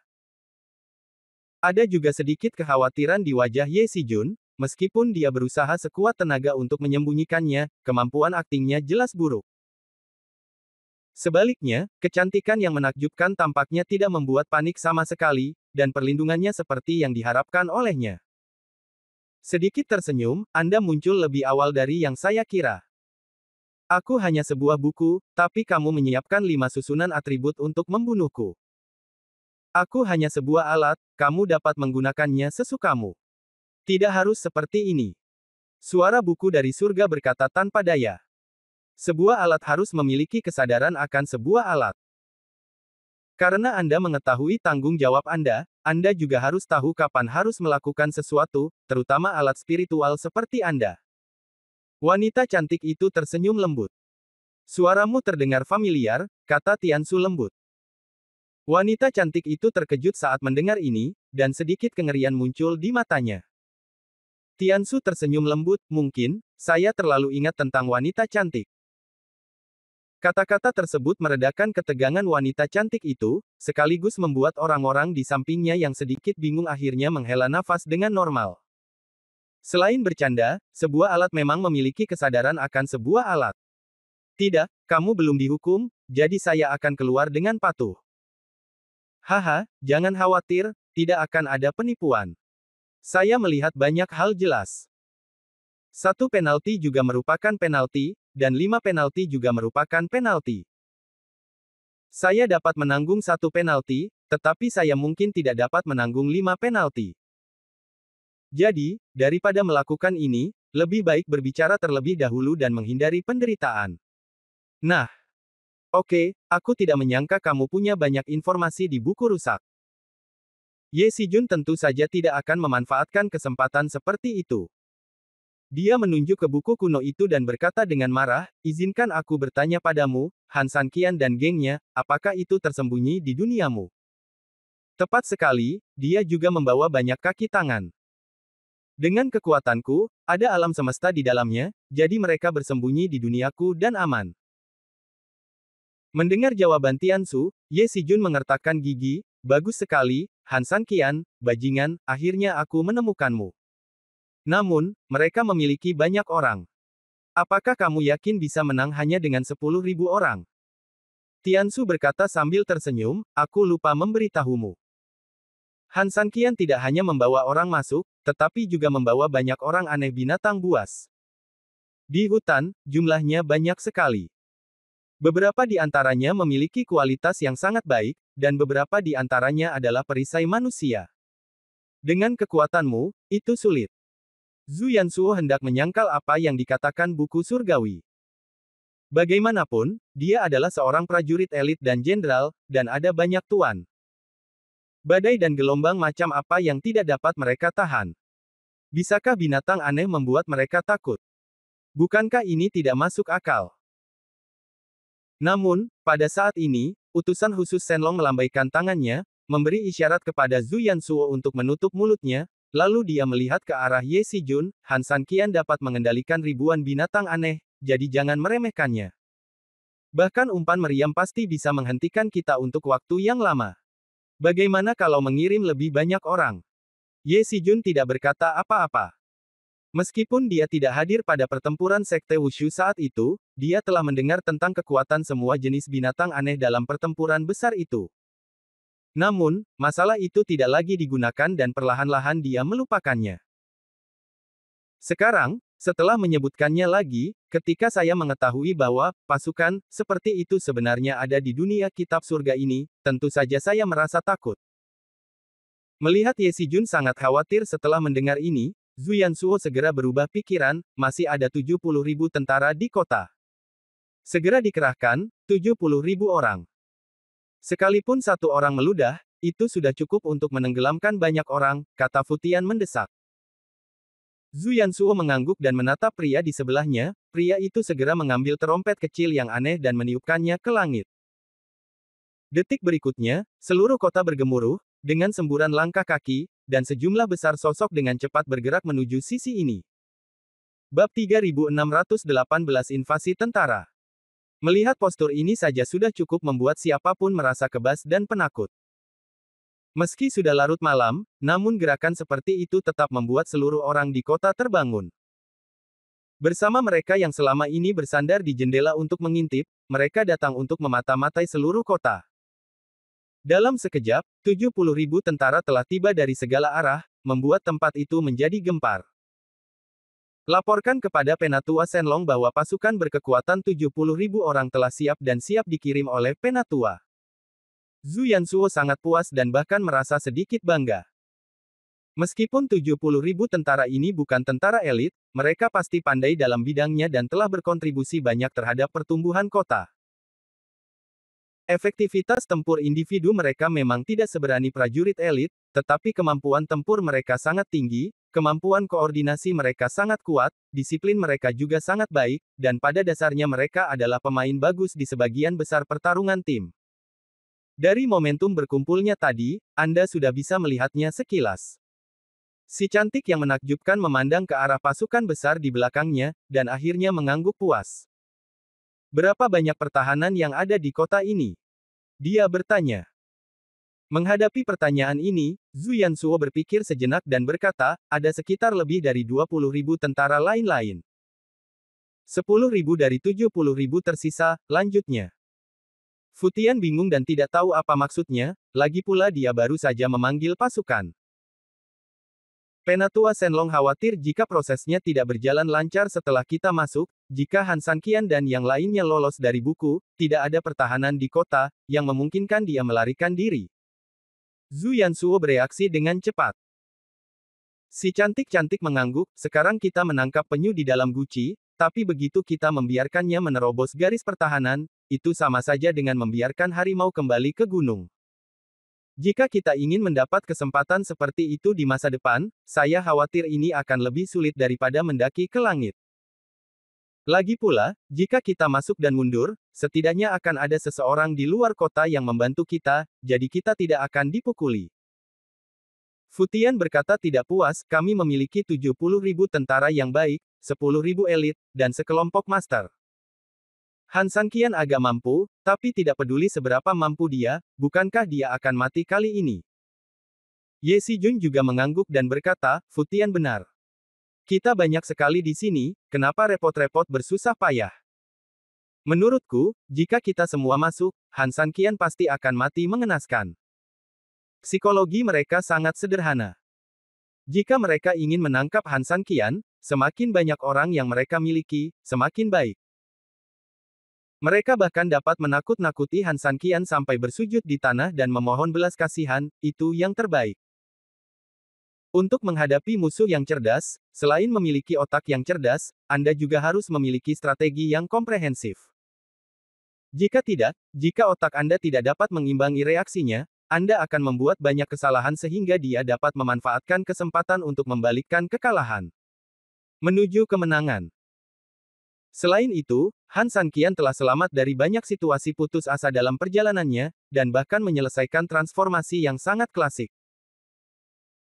Ada juga sedikit kekhawatiran di wajah Ye Sijun, meskipun dia berusaha sekuat tenaga untuk menyembunyikannya, kemampuan aktingnya jelas buruk. Sebaliknya, kecantikan yang menakjubkan tampaknya tidak membuat panik sama sekali, dan perlindungannya seperti yang diharapkan olehnya. Sedikit tersenyum, Anda muncul lebih awal dari yang saya kira. Aku hanya sebuah buku, tapi kamu menyiapkan 5 susunan atribut untuk membunuhku. Aku hanya sebuah alat, kamu dapat menggunakannya sesukamu. Tidak harus seperti ini. Suara buku dari surga berkata tanpa daya. Sebuah alat harus memiliki kesadaran akan sebuah alat. Karena Anda mengetahui tanggung jawab Anda juga harus tahu kapan harus melakukan sesuatu, terutama alat spiritual seperti Anda. Wanita cantik itu tersenyum lembut. Suaramu terdengar familiar, kata Tiansu lembut. Wanita cantik itu terkejut saat mendengar ini, dan sedikit kengerian muncul di matanya. Tiansu tersenyum lembut, mungkin, saya terlalu ingat tentang wanita cantik. Kata-kata tersebut meredakan ketegangan wanita cantik itu, sekaligus membuat orang-orang di sampingnya yang sedikit bingung akhirnya menghela nafas dengan normal. Selain bercanda, sebuah alat memang memiliki kesadaran akan sebuah alat. Tidak, kamu belum dihukum, jadi saya akan keluar dengan patuh. Haha, jangan khawatir, tidak akan ada penipuan. Saya melihat banyak hal jelas. 1 penalti juga merupakan penalti, dan 5 penalti juga merupakan penalti. Saya dapat menanggung 1 penalti, tetapi saya mungkin tidak dapat menanggung 5 penalti. Jadi, daripada melakukan ini, lebih baik berbicara terlebih dahulu dan menghindari penderitaan. Nah, oke, aku tidak menyangka kamu punya banyak informasi di buku rusak. Ye Sijun tentu saja tidak akan memanfaatkan kesempatan seperti itu. Dia menunjuk ke buku kuno itu dan berkata dengan marah, izinkan aku bertanya padamu, Han Sanqian dan gengnya, apakah itu tersembunyi di duniamu? Tepat sekali, dia juga membawa banyak kaki tangan. Dengan kekuatanku, ada alam semesta di dalamnya, jadi mereka bersembunyi di duniaku dan aman. Mendengar jawaban Tiansu, Ye Sijun mengertakkan gigi, bagus sekali, Han Sanqian, bajingan, akhirnya aku menemukanmu. Namun, mereka memiliki banyak orang. Apakah kamu yakin bisa menang hanya dengan 10.000 orang? Tiansu berkata sambil tersenyum, aku lupa memberitahumu. Han Sanqian tidak hanya membawa orang masuk, tetapi juga membawa banyak orang aneh binatang buas. Di hutan, jumlahnya banyak sekali. Beberapa di antaranya memiliki kualitas yang sangat baik, dan beberapa di antaranya adalah perisai manusia. Dengan kekuatanmu, itu sulit. Zhu Yansuo hendak menyangkal apa yang dikatakan buku surgawi. Bagaimanapun, dia adalah seorang prajurit elit dan jenderal, dan ada banyak tuan. Badai dan gelombang macam apa yang tidak dapat mereka tahan? Bisakah binatang aneh membuat mereka takut? Bukankah ini tidak masuk akal? Namun, pada saat ini, utusan khusus Shenlong melambaikan tangannya, memberi isyarat kepada Zhu Yansuo untuk menutup mulutnya. Lalu dia melihat ke arah Ye Sijun, Han Sanqian dapat mengendalikan ribuan binatang aneh, jadi jangan meremehkannya. Bahkan umpan meriam pasti bisa menghentikan kita untuk waktu yang lama. Bagaimana kalau mengirim lebih banyak orang? Ye Sijun tidak berkata apa-apa. Meskipun dia tidak hadir pada pertempuran Sekte Wushu saat itu, dia telah mendengar tentang kekuatan semua jenis binatang aneh dalam pertempuran besar itu. Namun, masalah itu tidak lagi digunakan dan perlahan-lahan dia melupakannya. Sekarang, setelah menyebutkannya lagi, ketika saya mengetahui bahwa pasukan seperti itu sebenarnya ada di dunia kitab surga ini, tentu saja saya merasa takut. Melihat Ye Sijun sangat khawatir setelah mendengar ini, Zhu Yansuo segera berubah pikiran, masih ada 70.000 tentara di kota. Segera dikerahkan, 70.000 orang. Sekalipun 1 orang meludah, itu sudah cukup untuk menenggelamkan banyak orang, kata Futian mendesak. Zhu Yansuo mengangguk dan menatap pria di sebelahnya, pria itu segera mengambil terompet kecil yang aneh dan meniupkannya ke langit. Detik berikutnya, seluruh kota bergemuruh, dengan semburan langkah kaki, dan sejumlah besar sosok dengan cepat bergerak menuju sisi ini. Bab 3618 Invasi Tentara. Melihat postur ini saja sudah cukup membuat siapapun merasa kebas dan penakut. Meski sudah larut malam, namun gerakan seperti itu tetap membuat seluruh orang di kota terbangun. Bersama mereka yang selama ini bersandar di jendela untuk mengintip, mereka datang untuk memata-matai seluruh kota. Dalam sekejap, 70.000 tentara telah tiba dari segala arah, membuat tempat itu menjadi gempar. Laporkan kepada Penatua Shenlong bahwa pasukan berkekuatan 70.000 orang telah siap dan siap dikirim oleh Penatua. Zhu Yansuo sangat puas dan bahkan merasa sedikit bangga. Meskipun 70.000 tentara ini bukan tentara elit, mereka pasti pandai dalam bidangnya dan telah berkontribusi banyak terhadap pertumbuhan kota. Efektivitas tempur individu mereka memang tidak seberani prajurit elit, tetapi kemampuan tempur mereka sangat tinggi, kemampuan koordinasi mereka sangat kuat, disiplin mereka juga sangat baik, dan pada dasarnya mereka adalah pemain bagus di sebagian besar pertarungan tim. Dari momentum berkumpulnya tadi, Anda sudah bisa melihatnya sekilas. Si cantik yang menakjubkan memandang ke arah pasukan besar di belakangnya, dan akhirnya mengangguk puas. Berapa banyak pertahanan yang ada di kota ini? Dia bertanya. Menghadapi pertanyaan ini, Zhu Yansuo berpikir sejenak dan berkata, ada sekitar lebih dari 20.000 tentara lain-lain. 10.000 dari 70.000 tersisa, lanjutnya. Futian bingung dan tidak tahu apa maksudnya, lagi pula dia baru saja memanggil pasukan. Penatua Shenlong khawatir jika prosesnya tidak berjalan lancar setelah kita masuk, jika Han Sanqian dan yang lainnya lolos dari buku, tidak ada pertahanan di kota, yang memungkinkan dia melarikan diri. Zhu Yansuo bereaksi dengan cepat. Si cantik-cantik mengangguk, sekarang kita menangkap penyu di dalam guci, tapi begitu kita membiarkannya menerobos garis pertahanan, itu sama saja dengan membiarkan harimau kembali ke gunung. Jika kita ingin mendapat kesempatan seperti itu di masa depan, saya khawatir ini akan lebih sulit daripada mendaki ke langit. Lagi pula, jika kita masuk dan mundur, setidaknya akan ada seseorang di luar kota yang membantu kita, jadi kita tidak akan dipukuli. Futian berkata tidak puas, kami memiliki 70.000 tentara yang baik, 10.000 elit, dan sekelompok master. Han Sanqian agak mampu, tapi tidak peduli seberapa mampu dia, bukankah dia akan mati kali ini? Ye Xijun juga mengangguk dan berkata, Futian benar. Kita banyak sekali di sini, kenapa repot-repot bersusah payah? Menurutku, jika kita semua masuk, Han Sanqian pasti akan mati mengenaskan. Psikologi mereka sangat sederhana. Jika mereka ingin menangkap Han Sanqian, semakin banyak orang yang mereka miliki, semakin baik. Mereka bahkan dapat menakut-nakuti Han Sanqian sampai bersujud di tanah dan memohon belas kasihan, itu yang terbaik. Untuk menghadapi musuh yang cerdas, selain memiliki otak yang cerdas, Anda juga harus memiliki strategi yang komprehensif. Jika tidak, jika otak Anda tidak dapat mengimbangi reaksinya, Anda akan membuat banyak kesalahan sehingga dia dapat memanfaatkan kesempatan untuk membalikkan kekalahan menuju kemenangan. Selain itu, Han Sanqian telah selamat dari banyak situasi putus asa dalam perjalanannya, dan bahkan menyelesaikan transformasi yang sangat klasik.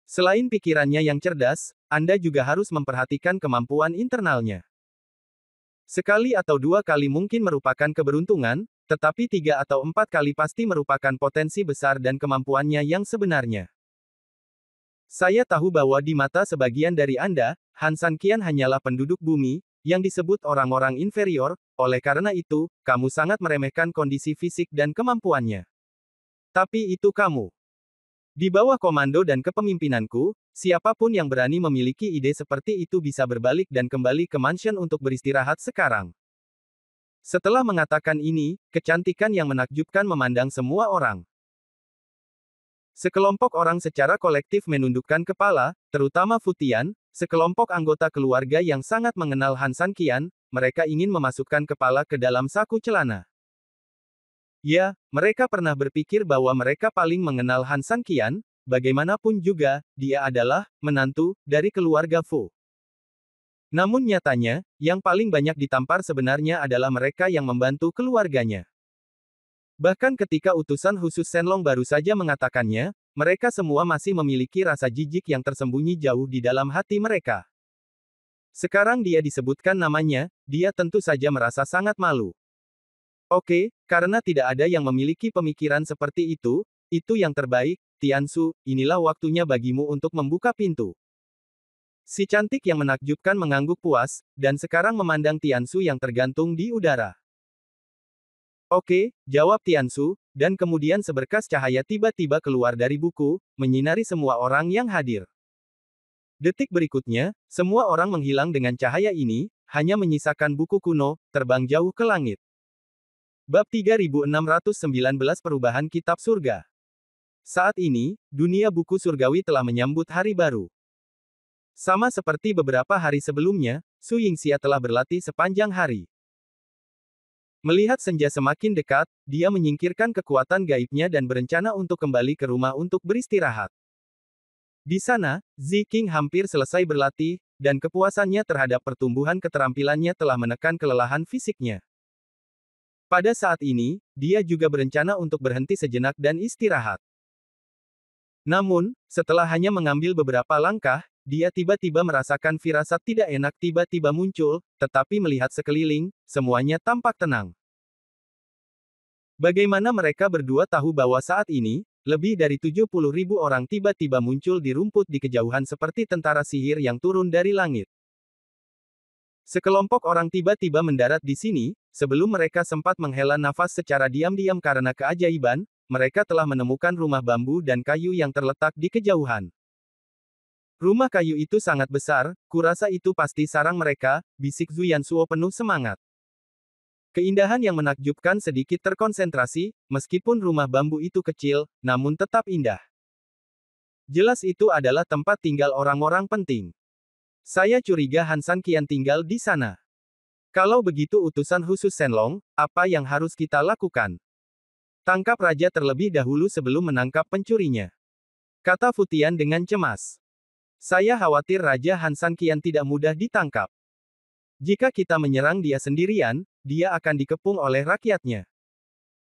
Selain pikirannya yang cerdas, Anda juga harus memperhatikan kemampuan internalnya. Sekali atau dua kali mungkin merupakan keberuntungan, tetapi 3 atau 4 kali pasti merupakan potensi besar dan kemampuannya yang sebenarnya. Saya tahu bahwa di mata sebagian dari Anda, Han Sanqian hanyalah penduduk bumi, yang disebut orang-orang inferior, oleh karena itu, kamu sangat meremehkan kondisi fisik dan kemampuannya. Tapi itu kamu. Di bawah komando dan kepemimpinanku, siapapun yang berani memiliki ide seperti itu bisa berbalik dan kembali ke mansion untuk beristirahat sekarang. Setelah mengatakan ini, kecantikan yang menakjubkan memandang semua orang. Sekelompok orang secara kolektif menundukkan kepala, terutama Futian, sekelompok anggota keluarga yang sangat mengenal Han Sanqian, mereka ingin memasukkan kepala ke dalam saku celana. Ya, mereka pernah berpikir bahwa mereka paling mengenal Han Sanqian, bagaimanapun juga, dia adalah menantu dari keluarga Fu. Namun nyatanya, yang paling banyak ditampar sebenarnya adalah mereka yang membantu keluarganya. Bahkan ketika utusan khusus Shenlong baru saja mengatakannya, mereka semua masih memiliki rasa jijik yang tersembunyi jauh di dalam hati mereka. Sekarang dia disebutkan namanya, dia tentu saja merasa sangat malu. Oke, karena tidak ada yang memiliki pemikiran seperti itu yang terbaik, Tiansu, inilah waktunya bagimu untuk membuka pintu. Si cantik yang menakjubkan mengangguk puas, dan sekarang memandang Tiansu yang tergantung di udara. Oke, jawab Tiansu, dan kemudian seberkas cahaya tiba-tiba keluar dari buku, menyinari semua orang yang hadir. Detik berikutnya, semua orang menghilang dengan cahaya ini, hanya menyisakan buku kuno, terbang jauh ke langit. Bab 3619 Perubahan Kitab Surga. Saat ini, dunia buku surgawi telah menyambut hari baru. Sama seperti beberapa hari sebelumnya, Su Yingxia telah berlatih sepanjang hari. Melihat senja semakin dekat, dia menyingkirkan kekuatan gaibnya dan berencana untuk kembali ke rumah untuk beristirahat. Di sana, Ziking hampir selesai berlatih, dan kepuasannya terhadap pertumbuhan keterampilannya telah menekan kelelahan fisiknya. Pada saat ini, dia juga berencana untuk berhenti sejenak dan istirahat. Namun, setelah hanya mengambil beberapa langkah, dia tiba-tiba merasakan firasat tidak enak tiba-tiba muncul, tetapi melihat sekeliling, semuanya tampak tenang. Bagaimana mereka berdua tahu bahwa saat ini, lebih dari 70.000 orang tiba-tiba muncul di rumput di kejauhan seperti tentara sihir yang turun dari langit. Sekelompok orang tiba-tiba mendarat di sini, sebelum mereka sempat menghela nafas secara diam-diam karena keajaiban, mereka telah menemukan rumah bambu dan kayu yang terletak di kejauhan. Rumah kayu itu sangat besar, kurasa itu pasti sarang mereka, bisik Zhu Yansuo penuh semangat. Keindahan yang menakjubkan sedikit terkonsentrasi, meskipun rumah bambu itu kecil, namun tetap indah. Jelas itu adalah tempat tinggal orang-orang penting. Saya curiga Han San Qian tinggal di sana. Kalau begitu utusan khusus Shenlong, apa yang harus kita lakukan? Tangkap raja terlebih dahulu sebelum menangkap pencurinya. Kata Fu Tian dengan cemas. Saya khawatir Raja Han San Qian tidak mudah ditangkap. Jika kita menyerang dia sendirian, dia akan dikepung oleh rakyatnya.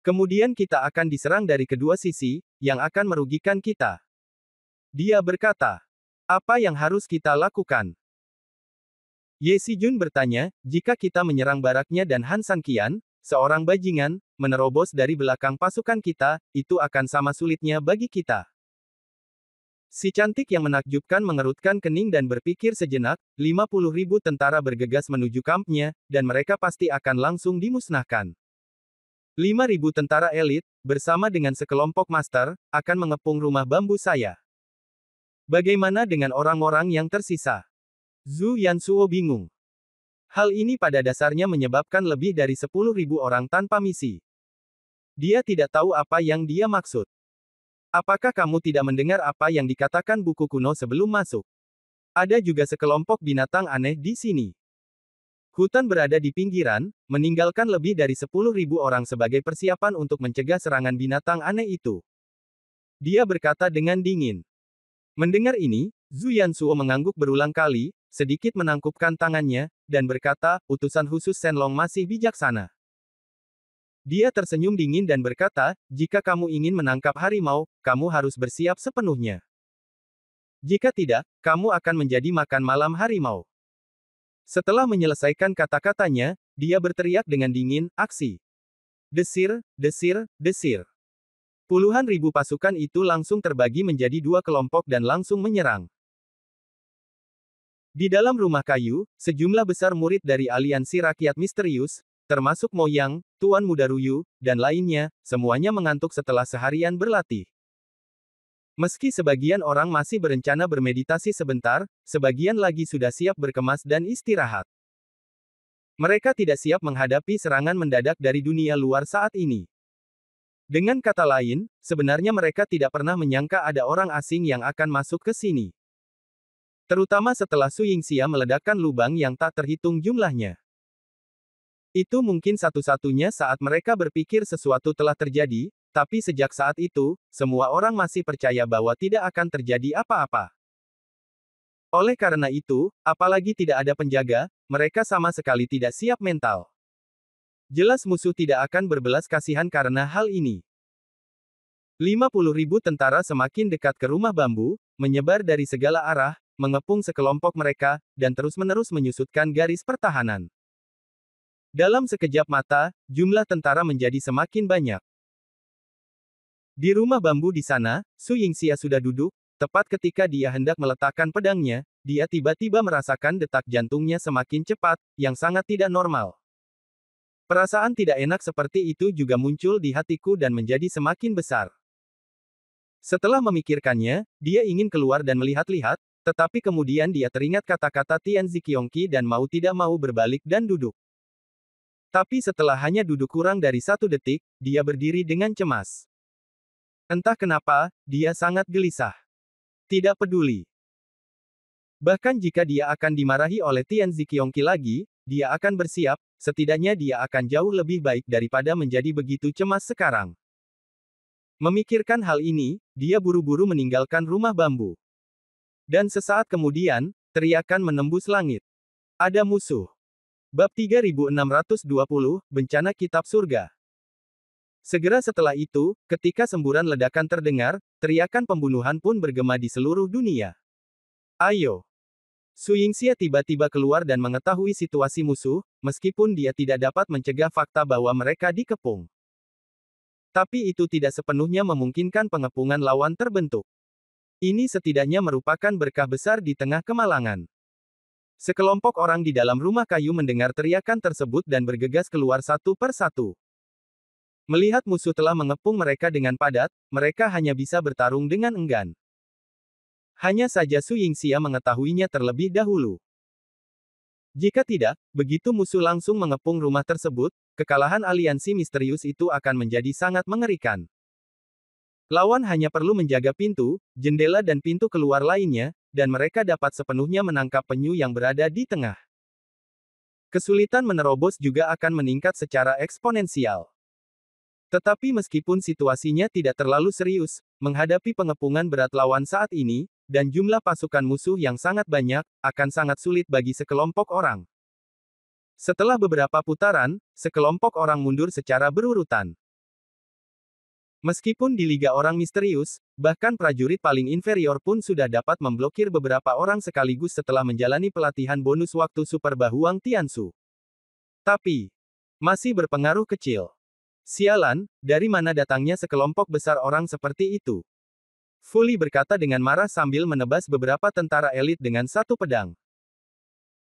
Kemudian kita akan diserang dari kedua sisi, yang akan merugikan kita. Dia berkata. Apa yang harus kita lakukan? Ye Xijun bertanya, jika kita menyerang baraknya dan Han San Qian, seorang bajingan, menerobos dari belakang pasukan kita, itu akan sama sulitnya bagi kita. Si cantik yang menakjubkan mengerutkan kening dan berpikir sejenak, 50.000 tentara bergegas menuju kampnya, dan mereka pasti akan langsung dimusnahkan. 5.000 tentara elit, bersama dengan sekelompok master, akan mengepung rumah bambu saya. Bagaimana dengan orang-orang yang tersisa? Zhu Yansuo bingung. Hal ini pada dasarnya menyebabkan lebih dari 10.000 orang tanpa misi. Dia tidak tahu apa yang dia maksud. Apakah kamu tidak mendengar apa yang dikatakan buku kuno sebelum masuk? Ada juga sekelompok binatang aneh di sini. Hutan berada di pinggiran, meninggalkan lebih dari 10.000 orang sebagai persiapan untuk mencegah serangan binatang aneh itu. Dia berkata dengan dingin. Mendengar ini, Zhu Yansuo mengangguk berulang kali, sedikit menangkupkan tangannya, dan berkata, utusan khusus Shenlong masih bijaksana. Dia tersenyum dingin dan berkata, jika kamu ingin menangkap harimau, kamu harus bersiap sepenuhnya. Jika tidak, kamu akan menjadi makan malam harimau. Setelah menyelesaikan kata-katanya, dia berteriak dengan dingin, aksi. Desir, desir, desir. Puluhan ribu pasukan itu langsung terbagi menjadi dua kelompok dan langsung menyerang. Di dalam rumah kayu, sejumlah besar murid dari aliansi rakyat misterius, termasuk Mo Yang, Tuan Muda Ruyu, dan lainnya, semuanya mengantuk setelah seharian berlatih. Meski sebagian orang masih berencana bermeditasi sebentar, sebagian lagi sudah siap berkemas dan istirahat. Mereka tidak siap menghadapi serangan mendadak dari dunia luar saat ini. Dengan kata lain, sebenarnya mereka tidak pernah menyangka ada orang asing yang akan masuk ke sini. Terutama setelah Su Yingxia meledakkan lubang yang tak terhitung jumlahnya. Itu mungkin satu-satunya saat mereka berpikir sesuatu telah terjadi, tapi sejak saat itu, semua orang masih percaya bahwa tidak akan terjadi apa-apa. Oleh karena itu, apalagi tidak ada penjaga, mereka sama sekali tidak siap mental. Jelas musuh tidak akan berbelas kasihan karena hal ini. 50.000 tentara semakin dekat ke rumah bambu, menyebar dari segala arah, mengepung sekelompok mereka, dan terus-menerus menyusutkan garis pertahanan. Dalam sekejap mata, jumlah tentara menjadi semakin banyak. Di rumah bambu di sana, Su Yingxia sudah duduk, tepat ketika dia hendak meletakkan pedangnya, dia tiba-tiba merasakan detak jantungnya semakin cepat, yang sangat tidak normal. Perasaan tidak enak seperti itu juga muncul di hatiku dan menjadi semakin besar. Setelah memikirkannya, dia ingin keluar dan melihat-lihat, tetapi kemudian dia teringat kata-kata Tian Ziqiongqi dan mau tidak mau berbalik dan duduk. Tapi setelah hanya duduk kurang dari 1 detik, dia berdiri dengan cemas. Entah kenapa, dia sangat gelisah. Tidak peduli. Bahkan jika dia akan dimarahi oleh Tian Ziqiongqi lagi, dia akan bersiap, setidaknya dia akan jauh lebih baik daripada menjadi begitu cemas sekarang. Memikirkan hal ini, dia buru-buru meninggalkan rumah bambu. Dan sesaat kemudian, teriakan menembus langit. Ada musuh. Bab 3620, Bencana Kitab Surga. Segera setelah itu, ketika semburan ledakan terdengar, teriakan pembunuhan pun bergema di seluruh dunia. Ayo! Su Yingxia tiba-tiba keluar dan mengetahui situasi musuh, meskipun dia tidak dapat mencegah fakta bahwa mereka dikepung. Tapi itu tidak sepenuhnya memungkinkan pengepungan lawan terbentuk. Ini setidaknya merupakan berkah besar di tengah kemalangan. Sekelompok orang di dalam rumah kayu mendengar teriakan tersebut dan bergegas keluar satu per satu. Melihat musuh telah mengepung mereka dengan padat, mereka hanya bisa bertarung dengan enggan. Hanya saja Su Yingxia mengetahuinya terlebih dahulu. Jika tidak, begitu musuh langsung mengepung rumah tersebut, kekalahan aliansi misterius itu akan menjadi sangat mengerikan. Lawan hanya perlu menjaga pintu, jendela dan pintu keluar lainnya, dan mereka dapat sepenuhnya menangkap penyu yang berada di tengah. Kesulitan menerobos juga akan meningkat secara eksponensial. Tetapi meskipun situasinya tidak terlalu serius, menghadapi pengepungan berat lawan saat ini, dan jumlah pasukan musuh yang sangat banyak, akan sangat sulit bagi sekelompok orang. Setelah beberapa putaran, sekelompok orang mundur secara berurutan. Meskipun di Liga Orang Misterius, bahkan prajurit paling inferior pun sudah dapat memblokir beberapa orang sekaligus setelah menjalani pelatihan bonus waktu Super Bahuang Tiansu. Tapi, masih berpengaruh kecil. Sialan, dari mana datangnya sekelompok besar orang seperti itu? Fu Li berkata dengan marah sambil menebas beberapa tentara elit dengan satu pedang.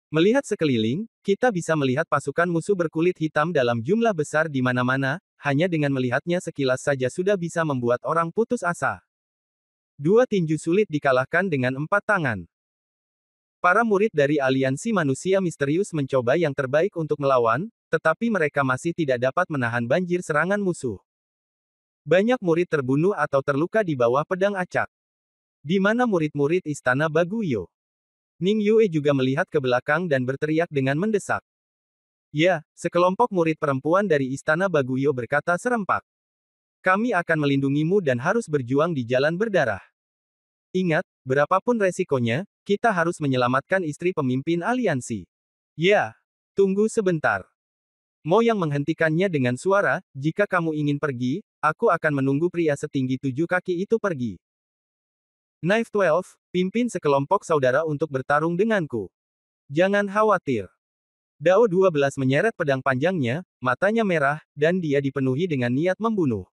Melihat sekeliling, kita bisa melihat pasukan musuh berkulit hitam dalam jumlah besar di mana-mana, hanya dengan melihatnya sekilas saja sudah bisa membuat orang putus asa. 2 tinju sulit dikalahkan dengan 4 tangan. Para murid dari aliansi manusia misterius mencoba yang terbaik untuk melawan, tetapi mereka masih tidak dapat menahan banjir serangan musuh. Banyak murid terbunuh atau terluka di bawah pedang acak. Di mana murid-murid Istana Baguio? Ning Yue juga melihat ke belakang dan berteriak dengan mendesak. Ya, sekelompok murid perempuan dari Istana Baguio berkata serempak. Kami akan melindungimu dan harus berjuang di jalan berdarah. Ingat, berapapun resikonya, kita harus menyelamatkan istri pemimpin aliansi. Ya, tunggu sebentar. Mo yang menghentikannya dengan suara, jika kamu ingin pergi, aku akan menunggu pria setinggi 7 kaki itu pergi. Knife 12, pimpin sekelompok saudara untuk bertarung denganku. Jangan khawatir. Dao 12 menyeret pedang panjangnya, matanya merah, dan dia dipenuhi dengan niat membunuh.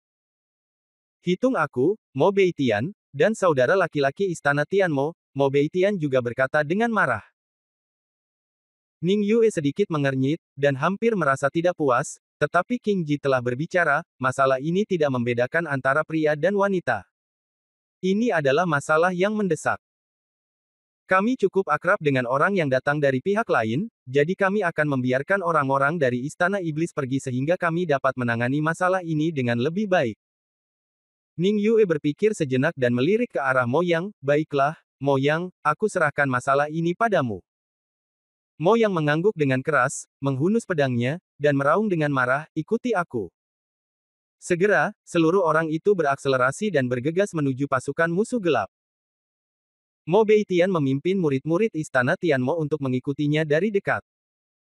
Hitung aku, Mo Beitian, dan saudara laki-laki istana Tianmo, Mo Beitian juga berkata dengan marah. Ning Yue sedikit mengernyit, dan hampir merasa tidak puas, tetapi King Ji telah berbicara, masalah ini tidak membedakan antara pria dan wanita. Ini adalah masalah yang mendesak. Kami cukup akrab dengan orang yang datang dari pihak lain, jadi kami akan membiarkan orang-orang dari Istana Iblis pergi sehingga kami dapat menangani masalah ini dengan lebih baik. Ning Yue berpikir sejenak dan melirik ke arah Mo Yang, baiklah, Mo Yang, aku serahkan masalah ini padamu. Mo Yang mengangguk dengan keras, menghunus pedangnya, dan meraung dengan marah, ikuti aku. Segera, seluruh orang itu berakselerasi dan bergegas menuju pasukan musuh gelap. Mo Beitian memimpin murid-murid Istana Tianmo untuk mengikutinya dari dekat.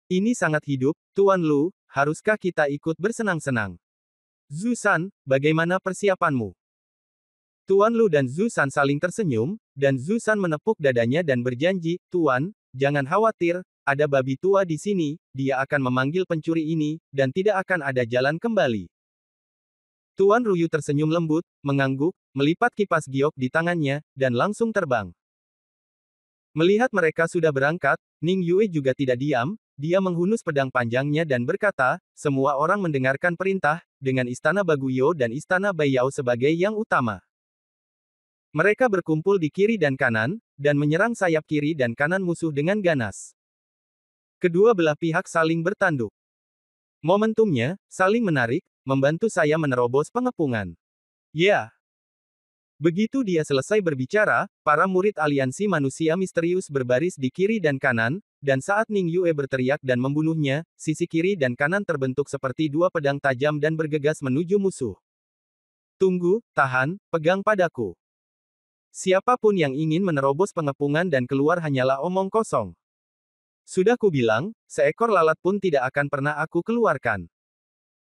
Ini sangat hidup, Tuan Lu, haruskah kita ikut bersenang-senang? Zhu San, bagaimana persiapanmu? Tuan Lu dan Zhu San saling tersenyum, dan Zhu San menepuk dadanya dan berjanji, Tuan, jangan khawatir, ada babi tua di sini, dia akan memanggil pencuri ini, dan tidak akan ada jalan kembali. Tuan Ruyu tersenyum lembut, mengangguk, melipat kipas giok di tangannya, dan langsung terbang. Melihat mereka sudah berangkat, Ning Yue juga tidak diam, dia menghunus pedang panjangnya dan berkata, semua orang mendengarkan perintah, dengan Istana Baguio dan Istana Baiyao sebagai yang utama. Mereka berkumpul di kiri dan kanan, dan menyerang sayap kiri dan kanan musuh dengan ganas. Kedua belah pihak saling bertanduk. Momentumnya, saling menarik, membantu saya menerobos pengepungan. Ya. Begitu dia selesai berbicara, para murid aliansi manusia misterius berbaris di kiri dan kanan, dan saat Ning Yue berteriak dan membunuhnya, sisi kiri dan kanan terbentuk seperti dua pedang tajam dan bergegas menuju musuh. Tunggu, tahan, pegang padaku. Siapapun yang ingin menerobos pengepungan dan keluar hanyalah omong kosong. Sudah kubilang, seekor lalat pun tidak akan pernah aku keluarkan.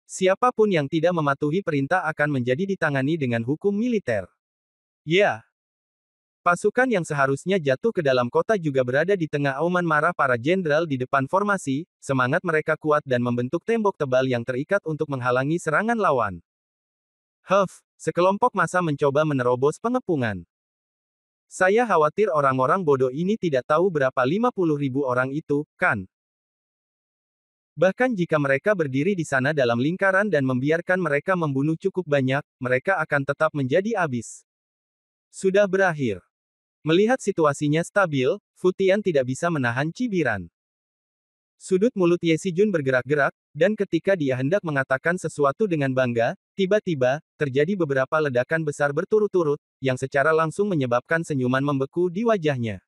Siapapun yang tidak mematuhi perintah akan menjadi ditangani dengan hukum militer. Ya. Pasukan yang seharusnya jatuh ke dalam kota juga berada di tengah auman marah para jenderal di depan formasi, semangat mereka kuat dan membentuk tembok tebal yang terikat untuk menghalangi serangan lawan. Sekelompok massa mencoba menerobos pengepungan. Saya khawatir orang-orang bodoh ini tidak tahu berapa 50.000 orang itu, kan? Bahkan jika mereka berdiri di sana dalam lingkaran dan membiarkan mereka membunuh cukup banyak, mereka akan tetap menjadi habis. Sudah berakhir. Melihat situasinya stabil, Fu Tian tidak bisa menahan cibiran. Sudut mulut Ye Xijun bergerak-gerak, dan ketika dia hendak mengatakan sesuatu dengan bangga, tiba-tiba, terjadi beberapa ledakan besar berturut-turut, yang secara langsung menyebabkan senyuman membeku di wajahnya.